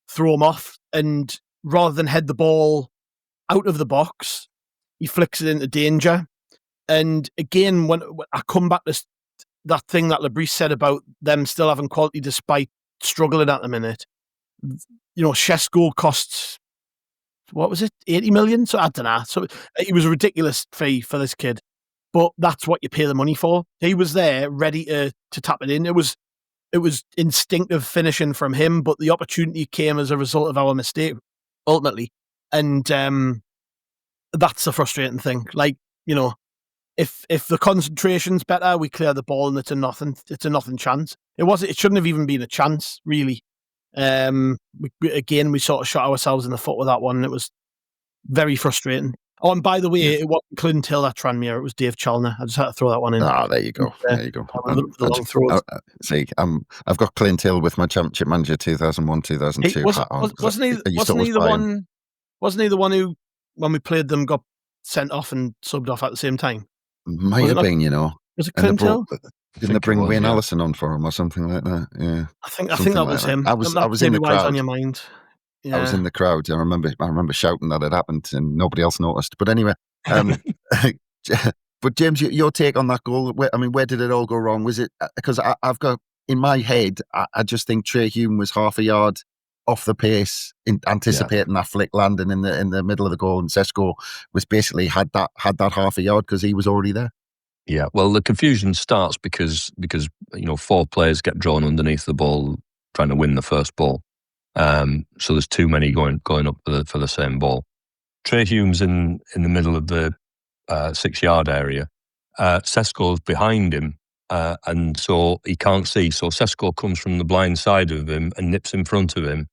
throw him off. And rather than head the ball out of the box, he flicks it into danger. And again, when I come back to that thing that Le Bris said about them still having quality despite struggling at the minute, Šeško costs, what was it, 80 million? So I don't know. So it was a ridiculous fee for this kid, but that's what you pay the money for. He was there ready to tap it in. It was instinctive finishing from him, but the opportunity came as a result of our mistake ultimately. And that's the frustrating thing. Like, if the concentration's better, we clear the ball and it's a nothing chance. It shouldn't have even been a chance, really. We sort of shot ourselves in the foot with that one. It was very frustrating. Oh, and by the way, it wasn't Clint Hill that Tranmere, it was Dave Chalner. I just had to throw that one in. Ah, there you go. There you go. The long throws. See, I've got Clint Hill with my Championship Manager 2001, 2002 hat on. Wasn't he the one who, when we played them, got sent off and subbed off at the same time? Might have been, Was it Clint Hill? Didn't they bring Wayne Allison on for him or something like that? Yeah. I think that was him. I was in the crowd. On your mind. Yeah. I was in the crowd. I remember shouting that it happened and nobody else noticed. But anyway, but James, your take on that goal, where did it all go wrong? Was it, because I've got, in my head, I just think Trey Hume was half a yard off the pace, anticipating that flick landing in the middle of the goal, and Šeško was basically had that half a yard because he was already there. Yeah, well, the confusion starts because 4 players get drawn underneath the ball trying to win the first ball. So there's too many going up for the same ball. Trey Hume's in the middle of the 6-yard area. Šeško's behind him, and so he can't see. So Šeško comes from the blind side of him and nips in front of him.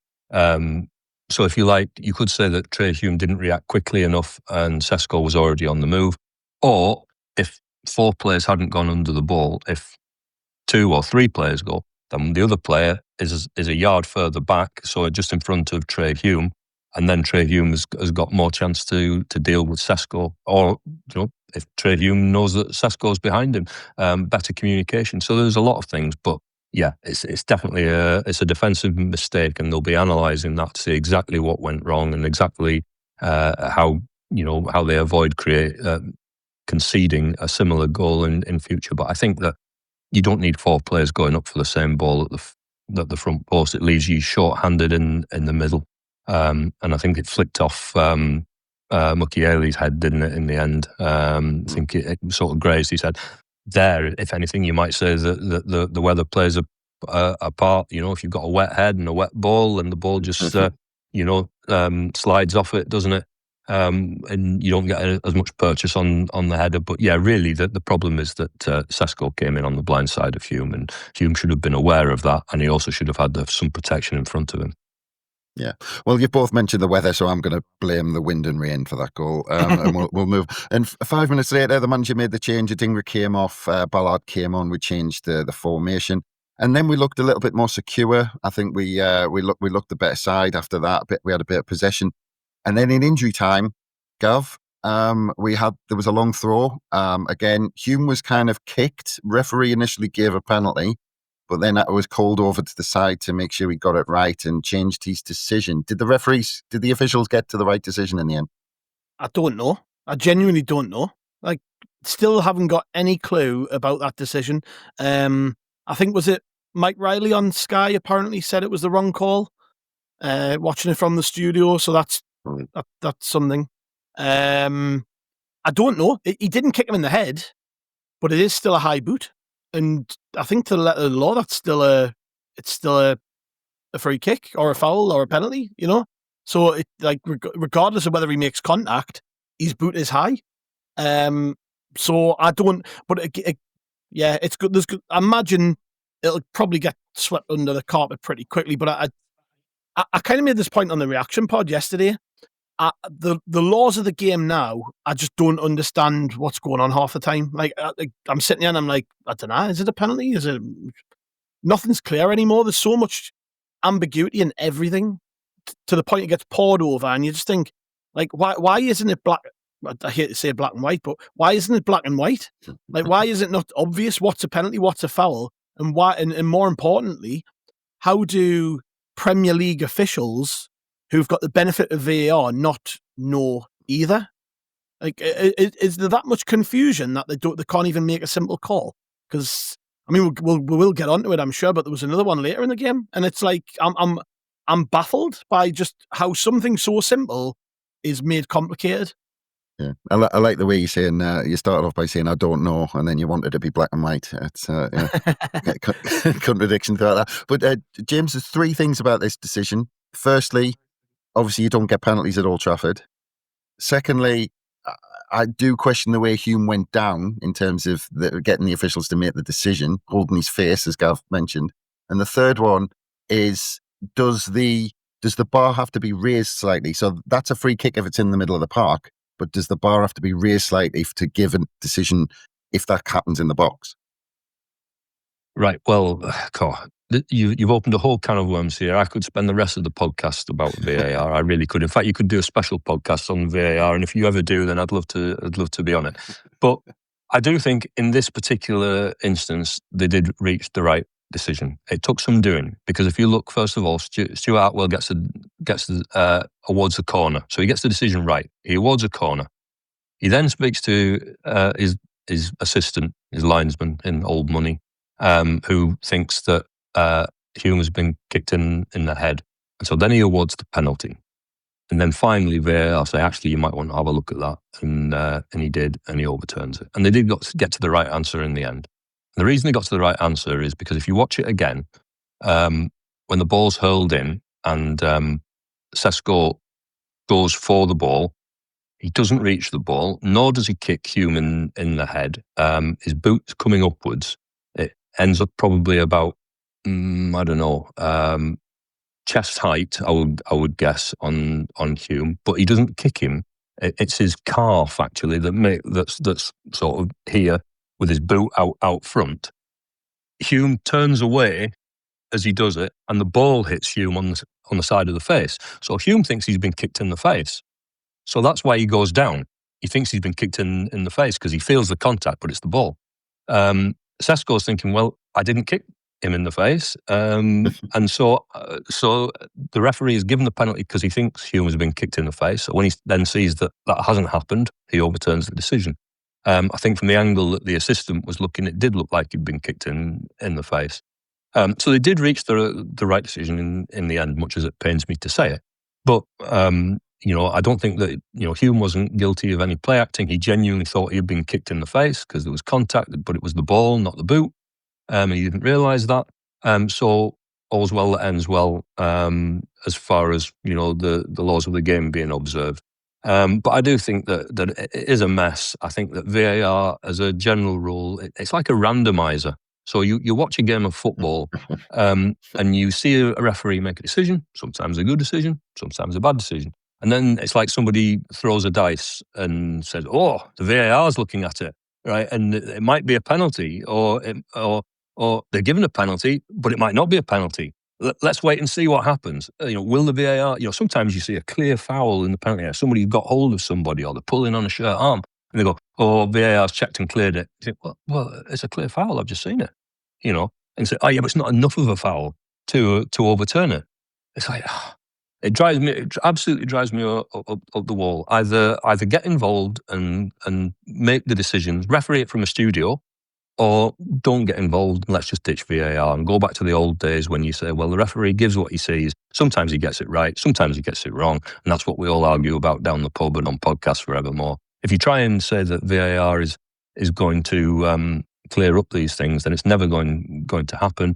So if you like, you could say that Trey Hume didn't react quickly enough and Šeško was already on the move. Or if 4 players hadn't gone under the ball, if 2 or 3 players go, then the other player is a yard further back, so just in front of Trey Hume, and then Trey Hume has got more chance to deal with Šeško, or if Trey Hume knows that Šeško's behind him, better communication. So there's a lot of things, but yeah, it's definitely a defensive mistake, and they'll be analysing that to see exactly what went wrong and exactly how they avoid conceding a similar goal in future. But I think that you don't need 4 players going up for the same ball at the front post. It leaves you short-handed in the middle. And I think it flicked off Mukiele's head, didn't it, in the end? I think it sort of grazed his head. There, if anything, you might say that the weather plays a part. If you've got a wet head and a wet ball and the ball just, slides off it, doesn't it? And you don't get as much purchase on the header. But yeah, really, the problem is that Šeško came in on the blind side of Hume, and Hume should have been aware of that, and he also should have had some protection in front of him. Yeah. Well, you've both mentioned the weather, so I'm going to blame the wind and rain for that goal. And we'll move. And 5 minutes later, the manager made the change. Adingra came off, Ballard came on. We changed the formation. And then we looked a little bit more secure. I think we looked the better side after that. We had a bit of possession. And then in injury time, Gav, there was a long throw. Again, Hume was kind of kicked. Referee initially gave a penalty, but then it was called over to the side to make sure he got it right and changed his decision. Did the officials get to the right decision in the end? I don't know. I genuinely don't know. Still haven't got any clue about that decision. I think, was it Mike Riley on Sky apparently said it was the wrong call, watching it from the studio, so that's something. I don't know. He didn't kick him in the head, but it is still a high boot. And I think to the letter of the law, it's still a free kick or a foul or a penalty, So regardless of whether he makes contact, his boot is high. So I don't, but yeah, it's good. I imagine it'll probably get swept under the carpet pretty quickly, but I kind of made this point on the reaction pod yesterday. The laws of the game now, I just don't understand what's going on half the time. I'm sitting here and I'm like, I don't know, is it a penalty? Is it? Nothing's clear anymore. There's so much ambiguity in everything to the point it gets poured over, and you just think, why isn't it black? I hate to say black and white, but why isn't it black and white? Why is it not obvious what's a penalty, what's a foul, and why? And more importantly, how do Premier League officials who've got the benefit of VAR not know either? Like, is there that much confusion that they can't even make a simple call? Because I mean, we will get onto it, I'm sure, but there was another one later in the game, and it's like I'm baffled by just how something so simple is made complicated. Yeah, I like the way you're saying. You started off by saying I don't know, and then you wanted it to be black and white. It's contradiction throughout that. But James, there's three things about this decision. Firstly, obviously you don't get penalties at Old Trafford. Secondly, I do question the way Hume went down in terms of getting the officials to make the decision, holding his face, as Gav mentioned. And the third one is, does the bar have to be raised slightly? So that's a free kick if it's in the middle of the park, but does the bar have to be raised slightly to give a decision if that happens in the box? Right. Well, you've opened a whole can of worms here. I could spend the rest of the podcast about VAR. I really could. In fact, you could do a special podcast on VAR, and if you ever do, then I'd love to be on it. But I do think in this particular instance, they did reach the right decision. It took some doing, because if you look, first of all, Stuart Atwell awards a corner, so he gets the decision right. He awards a corner. He then speaks to his assistant, his linesman in old money, who thinks that Hume has been kicked in the head. And so then he awards the penalty. And then finally VAR say, actually, you might want to have a look at that. And he did, and he overturns it. And they did get to the right answer in the end. And the reason they got to the right answer is because if you watch it again, when the ball's hurled in and Sesko goes for the ball, he doesn't reach the ball, nor does he kick Hume in the head. His boot's coming upwards. It ends up probably about, chest height, I would guess, on Hume, but he doesn't kick him. It's his calf, actually, that's sort of here with his boot out front. Hume turns away as he does it, and the ball hits Hume on the side of the face. So Hume thinks he's been kicked in the face. So that's why he goes down. He thinks he's been kicked in the face because he feels the contact, but it's the ball. Sesko's thinking, well, I didn't kick him in the face. And so the referee is given the penalty because he thinks Hume has been kicked in the face. So when he then sees that hasn't happened, he overturns the decision. I think from the angle that the assistant was looking, it did look like he'd been kicked in the face. So they did reach the right decision in the end, much as it pains me to say it. But, I don't think that, Hume wasn't guilty of any play acting. He genuinely thought he had been kicked in the face because there was contact, but it was the ball, not the boot. And he didn't realise that. So all's well that ends well, as far as, the laws of the game being observed. But I do think that it is a mess. I think that VAR, as a general rule, it's like a randomizer. So you watch a game of football and you see a referee make a decision, sometimes a good decision, sometimes a bad decision. And then it's like somebody throws a dice and says, oh, the VAR's looking at it, right? And it might be a penalty or they're given a penalty, but it might not be a penalty. Let's wait and see what happens. Will the VAR, sometimes you see a clear foul in the penalty area. Somebody's got hold of somebody or they're pulling on a shirt arm and they go, oh, VAR's checked and cleared it. You think, well, it's a clear foul. I've just seen it, and say, oh yeah, but it's not enough of a foul to overturn it. It's like, it absolutely drives me up the wall. Either get involved and make the decisions, referee it from a studio, or don't get involved and let's just ditch VAR and go back to the old days when you say, well, the referee gives what he sees. Sometimes he gets it right, sometimes he gets it wrong, and that's what we all argue about down the pub and on podcasts forevermore. If you try and say that VAR is going to clear up these things, then it's never going to happen,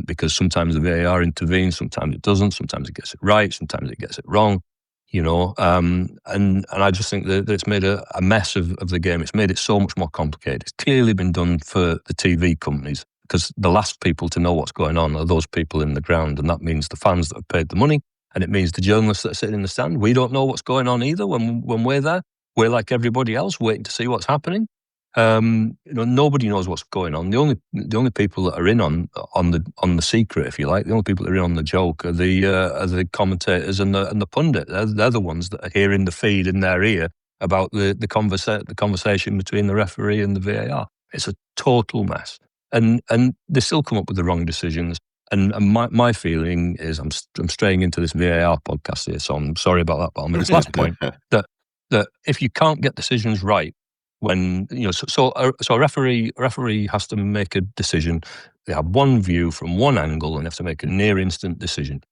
because sometimes the VAR intervenes, sometimes it doesn't, sometimes it gets it right, sometimes it gets it wrong. And I just think that it's made a mess of the game. It's made it so much more complicated. It's clearly been done for the TV companies, because the last people to know what's going on are those people in the ground, and that means the fans that have paid the money, and it means the journalists that are sitting in the stand. We don't know what's going on either when we're there. We're like everybody else, waiting to see what's happening. Nobody knows what's going on. The only people that are in on the secret, if you like, the only people that are in on the joke are the commentators and the pundit. They're the ones that are hearing the feed in their ear about the conversation between the referee and the VAR. It's a total mess, and they still come up with the wrong decisions. And my feeling is, I'm straying into this VAR podcast here, so I'm sorry about that, but I'm at this last point, that if you can't get decisions right, when, so a referee has to make a decision. They have one view from one angle and they have to make a near instant decision.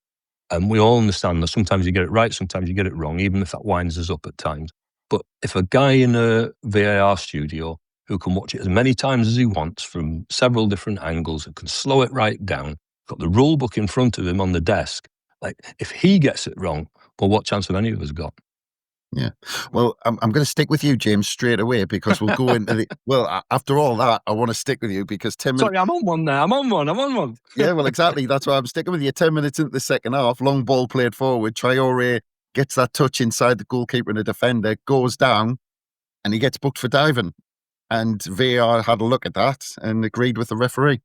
And we all understand that sometimes you get it right, sometimes you get it wrong, even if that winds us up at times. But if a guy in a VAR studio who can watch it as many times as he wants from several different angles and can slow it right down, got the rule book in front of him on the desk, like, if he gets it wrong, well, what chance have any of us got? Yeah. Well, I'm going to stick with you, James, straight away, because we'll go into after all that, I want to stick with you because 10 minutes. Sorry, I'm on one now. I'm on one. Yeah, well, exactly. That's why I'm sticking with you. 10 minutes into the second half, long ball played forward. Traore gets that touch inside the goalkeeper and the defender, goes down, and he gets booked for diving. And VAR had a look at that and agreed with the referee.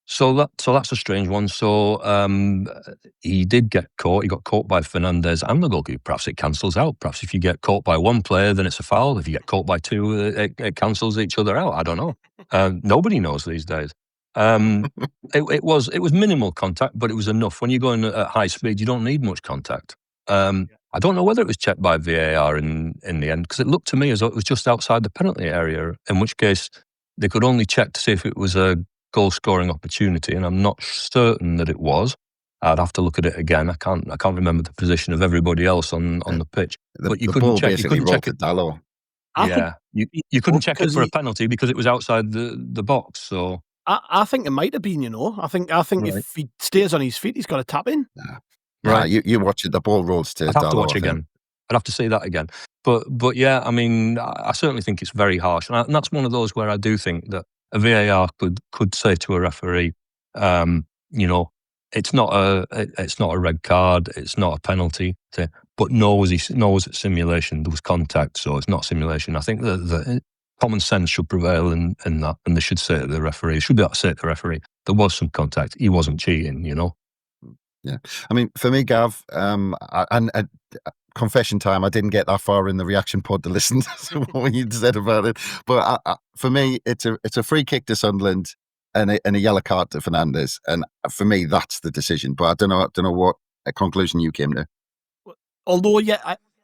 So that's a strange one. So he did get caught. He got caught by Fernandez and the goalkeeper. Perhaps it cancels out. Perhaps if you get caught by one player, then it's a foul. If you get caught by two, it cancels each other out. I don't know. Nobody knows these days. It was minimal contact, but it was enough. When you're going at high speed, you don't need much contact. I don't know whether it was checked by VAR in the end, because it looked to me as though it was just outside the penalty area, in which case they could only check to see if it was a goal-scoring opportunity, and I'm not certain that it was. I'd have to look at it again. I can't remember the position of everybody else on the pitch. But you couldn't check. You couldn't check it. Yeah, you couldn't check it for a penalty because it was outside the box. So I think it might have been. I think right. If he stays on his feet, he's got to tap in. Yeah. Right, you watch it. The ball rolls to. I'd have to watch again. I'd have to see that again. But yeah, I mean, I certainly think it's very harsh, and that's one of those where I do think that a VAR could say to a referee, it's not a red card, it's not a penalty, but nor was it simulation. There was contact, so it's not simulation. I think that common sense should prevail in that, and they should say to the referee, there was some contact. He wasn't cheating, Yeah, I mean, for me, Gav, and confession time, I didn't get that far in the reaction pod to listen to what you said about it. But for me, it's a free kick to Sunderland and a yellow card to Fernandez, and for me, that's the decision. But I don't know what conclusion you came to. Although,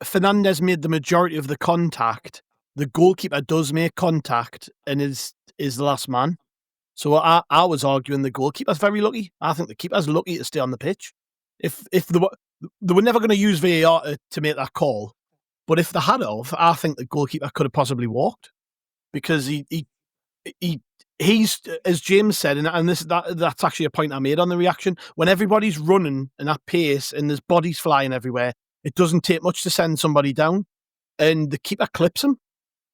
Fernandez made the majority of the contact, the goalkeeper does make contact and is the last man. So I was arguing the goalkeeper's very lucky. I think the keeper's lucky to stay on the pitch. If they were never going to use VAR to make that call, but if they had of, I think the goalkeeper could have possibly walked, because he's, as James said, and that's actually a point I made on the reaction. When everybody's running and at pace and there's bodies flying everywhere, it doesn't take much to send somebody down, and the keeper clips him.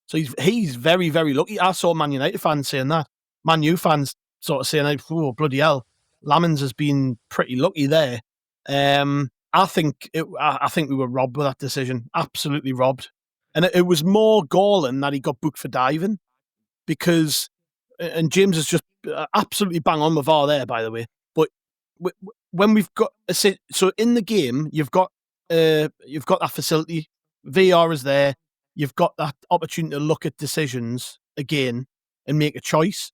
So he's very, very lucky. I saw Man United fans saying that. Man U fans sort of saying, "Oh, bloody hell, Lamens has been pretty lucky there." I think we were robbed with that decision. Absolutely robbed, and it was more galling that he got booked for diving, because, and James is just absolutely bang on with VAR there, by the way. But when we've got so in the game, you've got that facility. VAR is there. You've got that opportunity to look at decisions again and make a choice.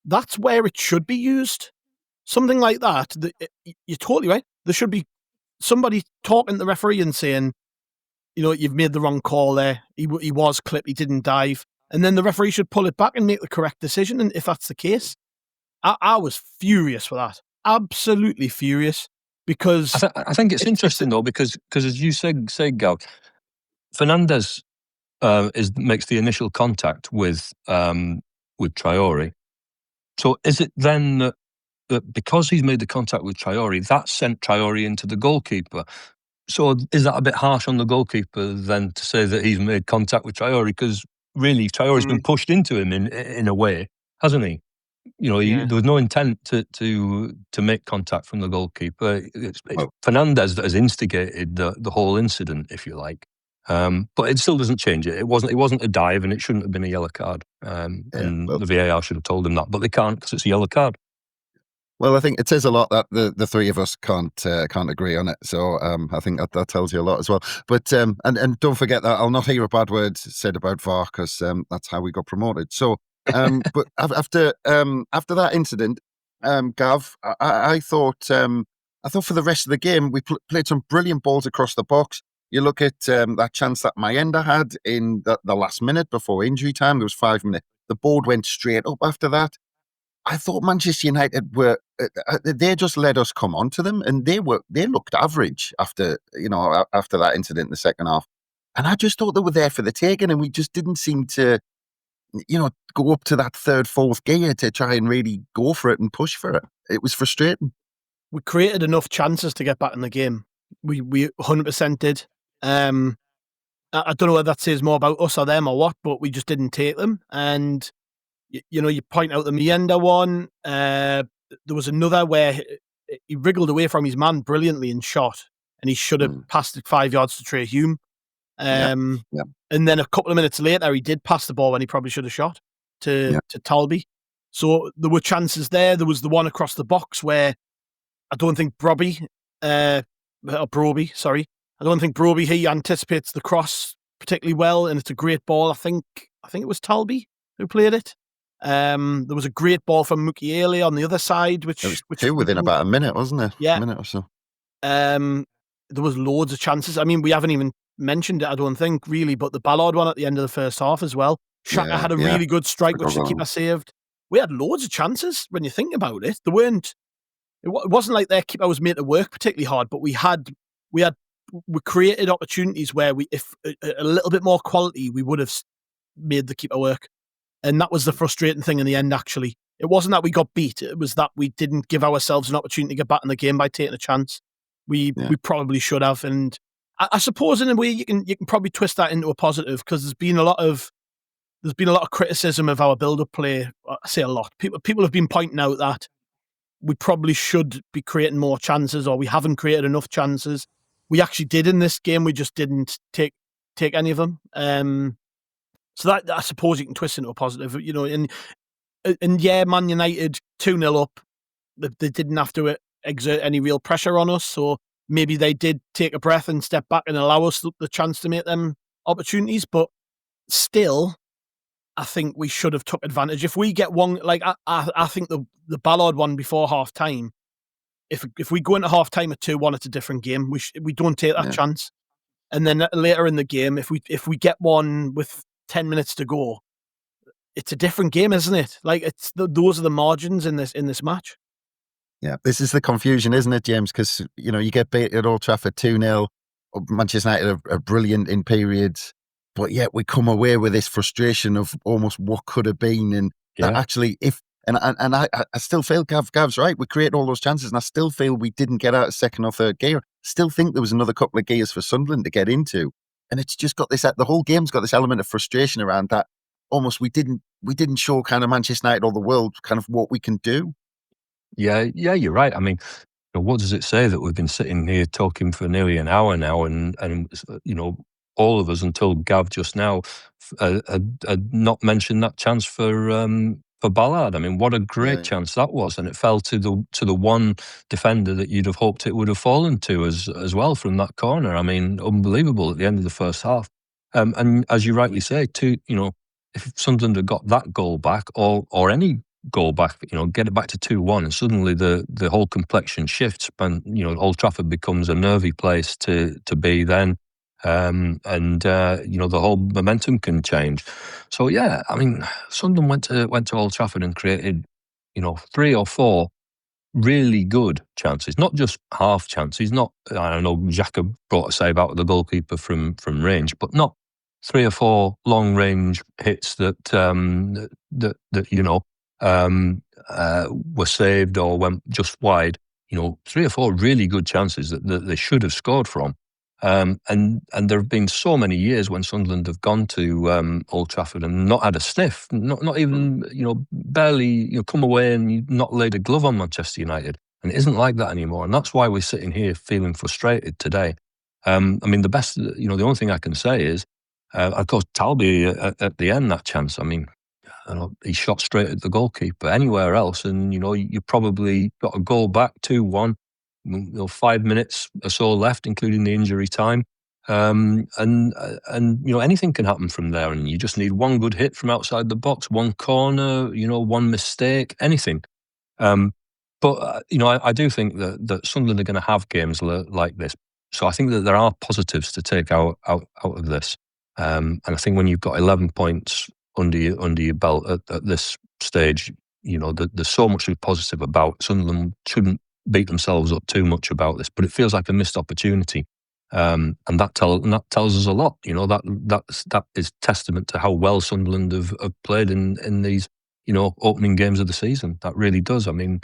That's where it should be used. Something like that. You're totally right. There should be somebody talking to the referee and saying, you've made the wrong call there. He was clipped. He didn't dive. And then the referee should pull it back and make the correct decision. And if that's the case, I was furious for that. Absolutely furious. Because I think it's interesting, though, because as you say, Gav, Fernandez makes the initial contact with Traore. So is it then that because he's made the contact with Traore, that sent Traore into the goalkeeper? So is that a bit harsh on the goalkeeper then to say that he's made contact with Traore? Because really, Traore's been pushed into him in a way, hasn't he? There was no intent to make contact from the goalkeeper. It's Fernandez that has instigated the whole incident, if you like. But it still doesn't change it. It wasn't a dive, and it shouldn't have been a yellow card. The VAR should have told him that, but they can't because it's a yellow card. Well, I think it says a lot that the three of us can't agree on it. So I think that tells you a lot as well. But and don't forget that I'll not hear a bad word said about VAR, because that's how we got promoted. So but after that incident, Gav. I thought for the rest of the game we played some brilliant balls across the box. You look at that chance that Mayenda had in the last minute before injury time. There was 5 minutes. The board went straight up after that. I thought Manchester United were they just let us come on to them, and they looked average after that incident in the second half. And I just thought they were there for the taking, and we just didn't seem to, go up to that third, fourth gear to try and really go for it and push for it. It was frustrating. We created enough chances to get back in the game. We 100% did. I don't know whether that says more about us or them or what, but we just didn't take them. And you point out the Mayenda one. There was another where he wriggled away from his man brilliantly and shot, and he should have passed it 5 yards to Trey Hume. And then a couple of minutes later, he did pass the ball when he probably should have shot to Talby. So there were chances there. There was the one across the box where I don't think Broby, I don't think Broby, he anticipates the cross particularly well, and it's a great ball. I think it was Talby who played it. There was a great ball from Mukiele on the other side, which two within about a minute, wasn't it? Yeah, a minute or so. There was loads of chances. I mean, we haven't even mentioned it, I don't think, really, but the Ballard one at the end of the first half as well. Xhaka had a really good strike, which the keeper saved. We had loads of chances when you think about it. It wasn't like their keeper was made to work particularly hard, but we created opportunities where if a little bit more quality, we would have made the keeper work. And that was the frustrating thing in the end, actually. It wasn't that we got beat. It was that we didn't give ourselves an opportunity to get back in the game by taking a chance. We probably should have. And I suppose in a way you can probably twist that into a positive, because there's been a lot of criticism of our build-up play. I say a lot. People have been pointing out that we probably should be creating more chances, or we haven't created enough chances. We actually did in this game. We just didn't take any of them. So that, I suppose, you can twist into a positive, and Man United 2-0 up. They didn't have to exert any real pressure on us, so maybe they did take a breath and step back and allow us the chance to make them opportunities. But still, I think we should have took advantage. If we get one, like I think the Ballard one before half time, if we go into half time at 2-1, it's a different game. We don't take that chance. And then later in the game, if we get one with 10 minutes to go, it's a different game, isn't it? Like those are the margins in this match. Yeah, this is the confusion, isn't it, James? Because you get beat at Old Trafford 2-0. Manchester United are brilliant in periods, but yet we come away with this frustration of almost what could have been, and that actually, I still feel Gav's right. We create all those chances, and I still feel we didn't get out of second or third gear. Still think there was another couple of gears for Sunderland to get into, and it's just got this. The whole game's got this element of frustration around that. Almost we didn't show kind of Manchester United or the world kind of what we can do. Yeah, you're right. I mean, what does it say that we've been sitting here talking for nearly an hour now, and all of us until Gav just now had not mentioned that chance for Ballard. I mean, what a great chance that was, and it fell to the one defender that you'd have hoped it would have fallen to as well from that corner. I mean, unbelievable at the end of the first half. And as you rightly say, if Sunderland had got that goal back, or any goal back, get it back to 2-1, and suddenly the whole complexion shifts, and Old Trafford becomes a nervy place to be then. The whole momentum can change. So yeah, I mean, Sunderland went to Old Trafford and created, 3 or 4 really good chances, not just half chances. Not, I don't know, Xhaka brought a save out of the goalkeeper from range, but not 3 or 4 long range hits that were saved or went just wide. 3 or 4 really good chances that they should have scored from. And there have been so many years when Sunderland have gone to Old Trafford and not had a sniff, not even, barely come away and not laid a glove on Manchester United. And it isn't like that anymore. And that's why we're sitting here feeling frustrated today. I mean, the best, the only thing I can say is, of course, Talby at the end, that chance, I mean, he shot straight at the goalkeeper. Anywhere else, and, you probably got a goal back 2-1. 5 minutes or so left, including the injury time, and anything can happen from there. And you just need one good hit from outside the box, one corner, one mistake, anything. But I do think that Sunderland are going to have games like this. So I think that there are positives to take out of this. And I think when you've got 11 points under your belt at this stage, there's so much to be positive about. Sunderland shouldn't beat themselves up too much about this, but it feels like a missed opportunity. And that tells us a lot. That is testament to how well Sunderland have played in these opening games of the season. That really does. I mean,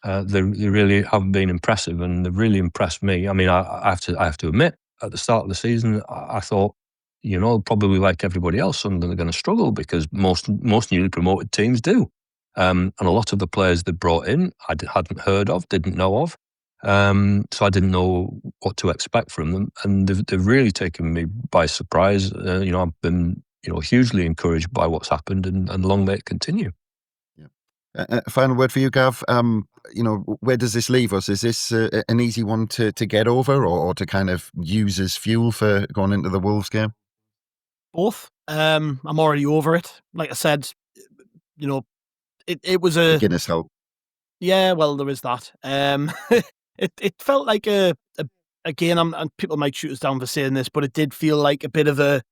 they really have been impressive, and they've really impressed me. I mean, I have to admit, at the start of the season, I thought, probably like everybody else, Sunderland are going to struggle because most newly promoted teams do. And a lot of the players they brought in, I hadn't heard of, didn't know of. So I didn't know what to expect from them, and they've really taken me by surprise. I've been hugely encouraged by what's happened, and long may it continue. Yeah. Final word for you, Gav. Where does this leave us? Is this an easy one to get over, or to kind of use as fuel for going into the Wolves game? Both. I'm already over it. Like I said, it was a Guinness help. Yeah, well, there is that. It felt like again, and people might shoot us down for saying this, but it did feel like a bit of a,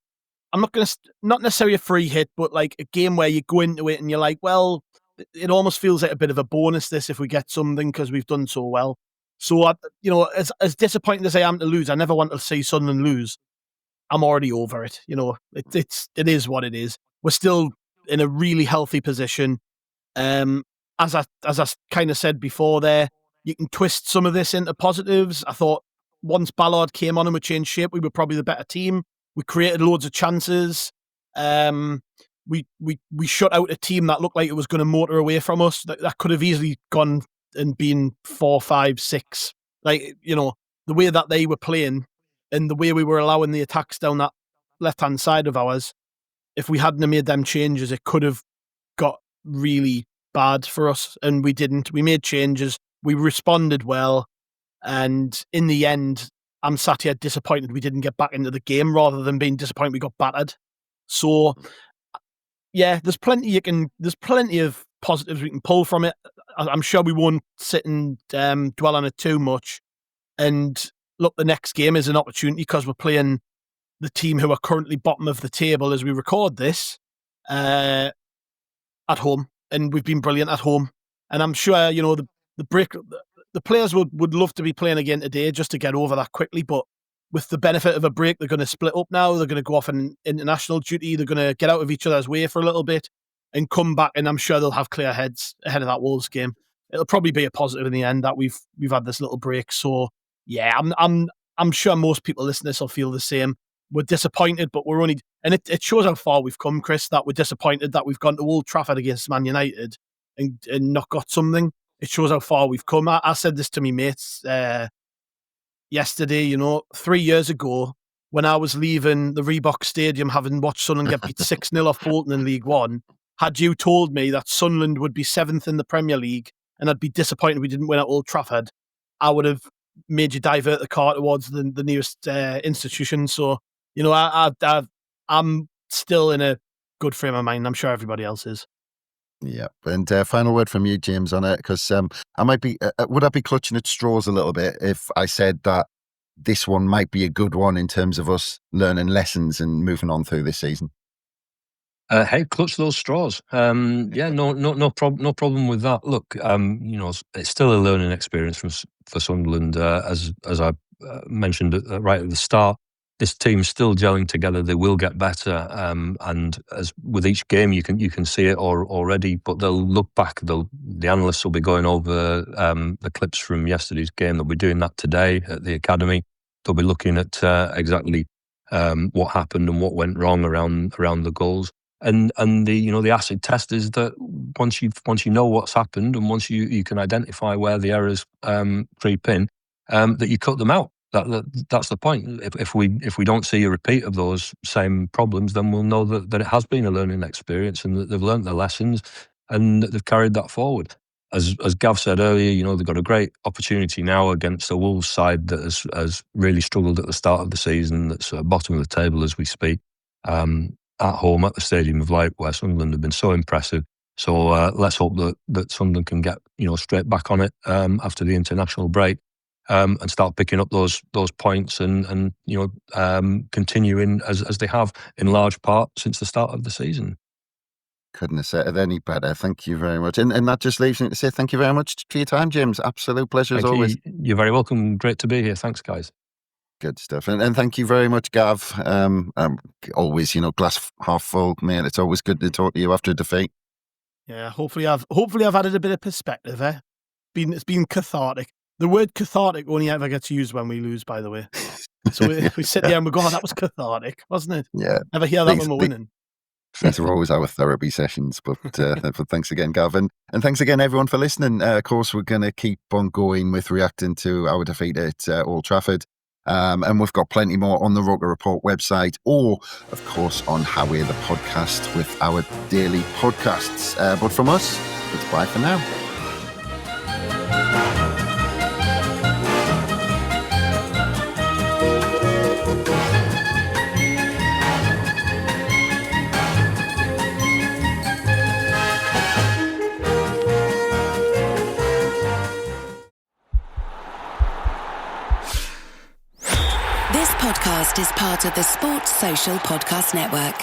not necessarily a free hit, but like a game where you go into it and you're like, well, it almost feels like a bit of a bonus this if we get something because we've done so well. So, as disappointing as I am to lose, I never want to see Sunderland lose. I'm already over it. It is what it is. We're still in a really healthy position. As I kind of said before there, you can twist some of this into positives. I thought once Ballard came on and we changed shape, we were probably the better team. We created loads of chances. We shut out a team that looked like it was going to motor away from us. That could have easily gone and been 4, 5, 6. Like, the way that they were playing and the way we were allowing the attacks down that left-hand side of ours, if we hadn't made them changes, it could have got really bad for us, and we didn't. We made changes. We responded well, and in the end, I'm sat here disappointed we didn't get back into the game rather than being disappointed we got battered. So, yeah, there's plenty of positives we can pull from it. I'm sure we won't sit and dwell on it too much. And look, the next game is an opportunity because we're playing the team who are currently bottom of the table as we record this at home, and we've been brilliant at home. And I'm sure the players would love to be playing again today just to get over that quickly. But with the benefit of a break, they're going to split up now. They're going to go off on international duty. They're going to get out of each other's way for a little bit and come back. And I'm sure they'll have clear heads ahead of that Wolves game. It'll probably be a positive in the end that we've had this little break. So yeah, I'm sure most people listening to this will feel the same. We're disappointed, but we're only, and it shows how far we've come, Chris, that we're disappointed that we've gone to Old Trafford against Man United and not got something. It shows how far we've come. I said this to me mates yesterday, 3 years ago when I was leaving the Reebok Stadium having watched Sunderland get beat 6-0 off Bolton in League One. Had you told me that Sunderland would be 7th in the Premier League and I'd be disappointed we didn't win at Old Trafford, I would have made you divert the car towards the nearest institution. So, I'm still in a good frame of mind. I'm sure everybody else is. Yeah. And final word from you, James, on it, because I might be, would I be clutching at straws a little bit if I said that this one might be a good one in terms of us learning lessons and moving on through this season? Hey, clutch those straws. Yeah, no problem with that. Look, it's still a learning experience for Sunderland. As I mentioned right at the start, this team's still gelling together. They will get better, and as with each game, you can see it already. But they'll look back. The analysts will be going over the clips from yesterday's game. They'll be doing that today at the academy. They'll be looking at exactly what happened and what went wrong around the goals. And the acid test is that once you know what's happened and once you can identify where the errors creep in, that you cut them out. That's the point. If we don't see a repeat of those same problems, then we'll know that it has been a learning experience and that they've learned their lessons and that they've carried that forward. As Gav said earlier, they've got a great opportunity now against a Wolves side that has really struggled at the start of the season. That's at the bottom of the table as we speak. At home at the Stadium of Light, where Sunderland have been so impressive. So let's hope that Sunderland can get straight back on it after the international break and start picking up those points and continuing as they have in large part since the start of the season. Couldn't have said it any better. Thank you very much. And that just leaves me to say thank you very much for your time, James. Absolute pleasure as always. You're very welcome. Great to be here. Thanks, guys. Good stuff. And thank you very much, Gav. Always, glass half full, mate. It's always good to talk to you after a defeat. Yeah, hopefully I've added a bit of perspective, eh? It's been cathartic. The word cathartic only ever gets used when we lose, by the way. So we sit there and we go, oh, that was cathartic, wasn't it? Yeah. Never hear that when we're winning. These are always our therapy sessions, but thanks again, Gavin. And thanks again, everyone, for listening. Of course, we're going to keep on going with reacting to our defeat at Old Trafford. And we've got plenty more on the Roker Report website or, of course, on How We're the Podcast with our daily podcasts. But from us, it's bye for now. This podcast is part of the Sports Social Podcast Network.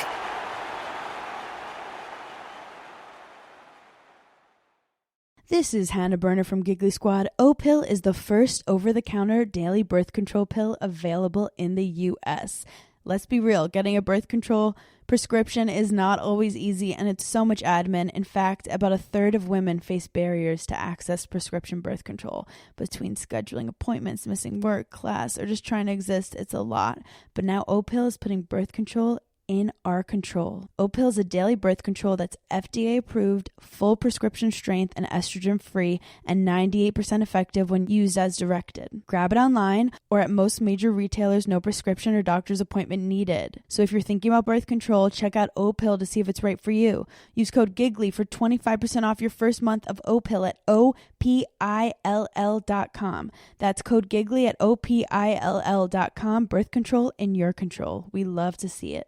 This is Hannah Burner from Giggly Squad. O-Pill is the first over-the-counter daily birth control pill available in the U.S. Let's be real, getting a birth control prescription is not always easy, and it's so much admin. In fact, about a third of women face barriers to access prescription birth control. Between scheduling appointments, missing work, class, or just trying to exist, it's a lot. But now O-Pill is putting birth control in our control. O-Pill is a daily birth control that's FDA approved, full prescription strength, and estrogen free, and 98% effective when used as directed. Grab it online or at most major retailers, no prescription or doctor's appointment needed. So if you're thinking about birth control, check out O-Pill to see if it's right for you. Use code GIGGLY for 25% off your first month of O-Pill at OPILL.com. That's code GIGGLY at OPILL.com. Birth control in your control. We love to see it.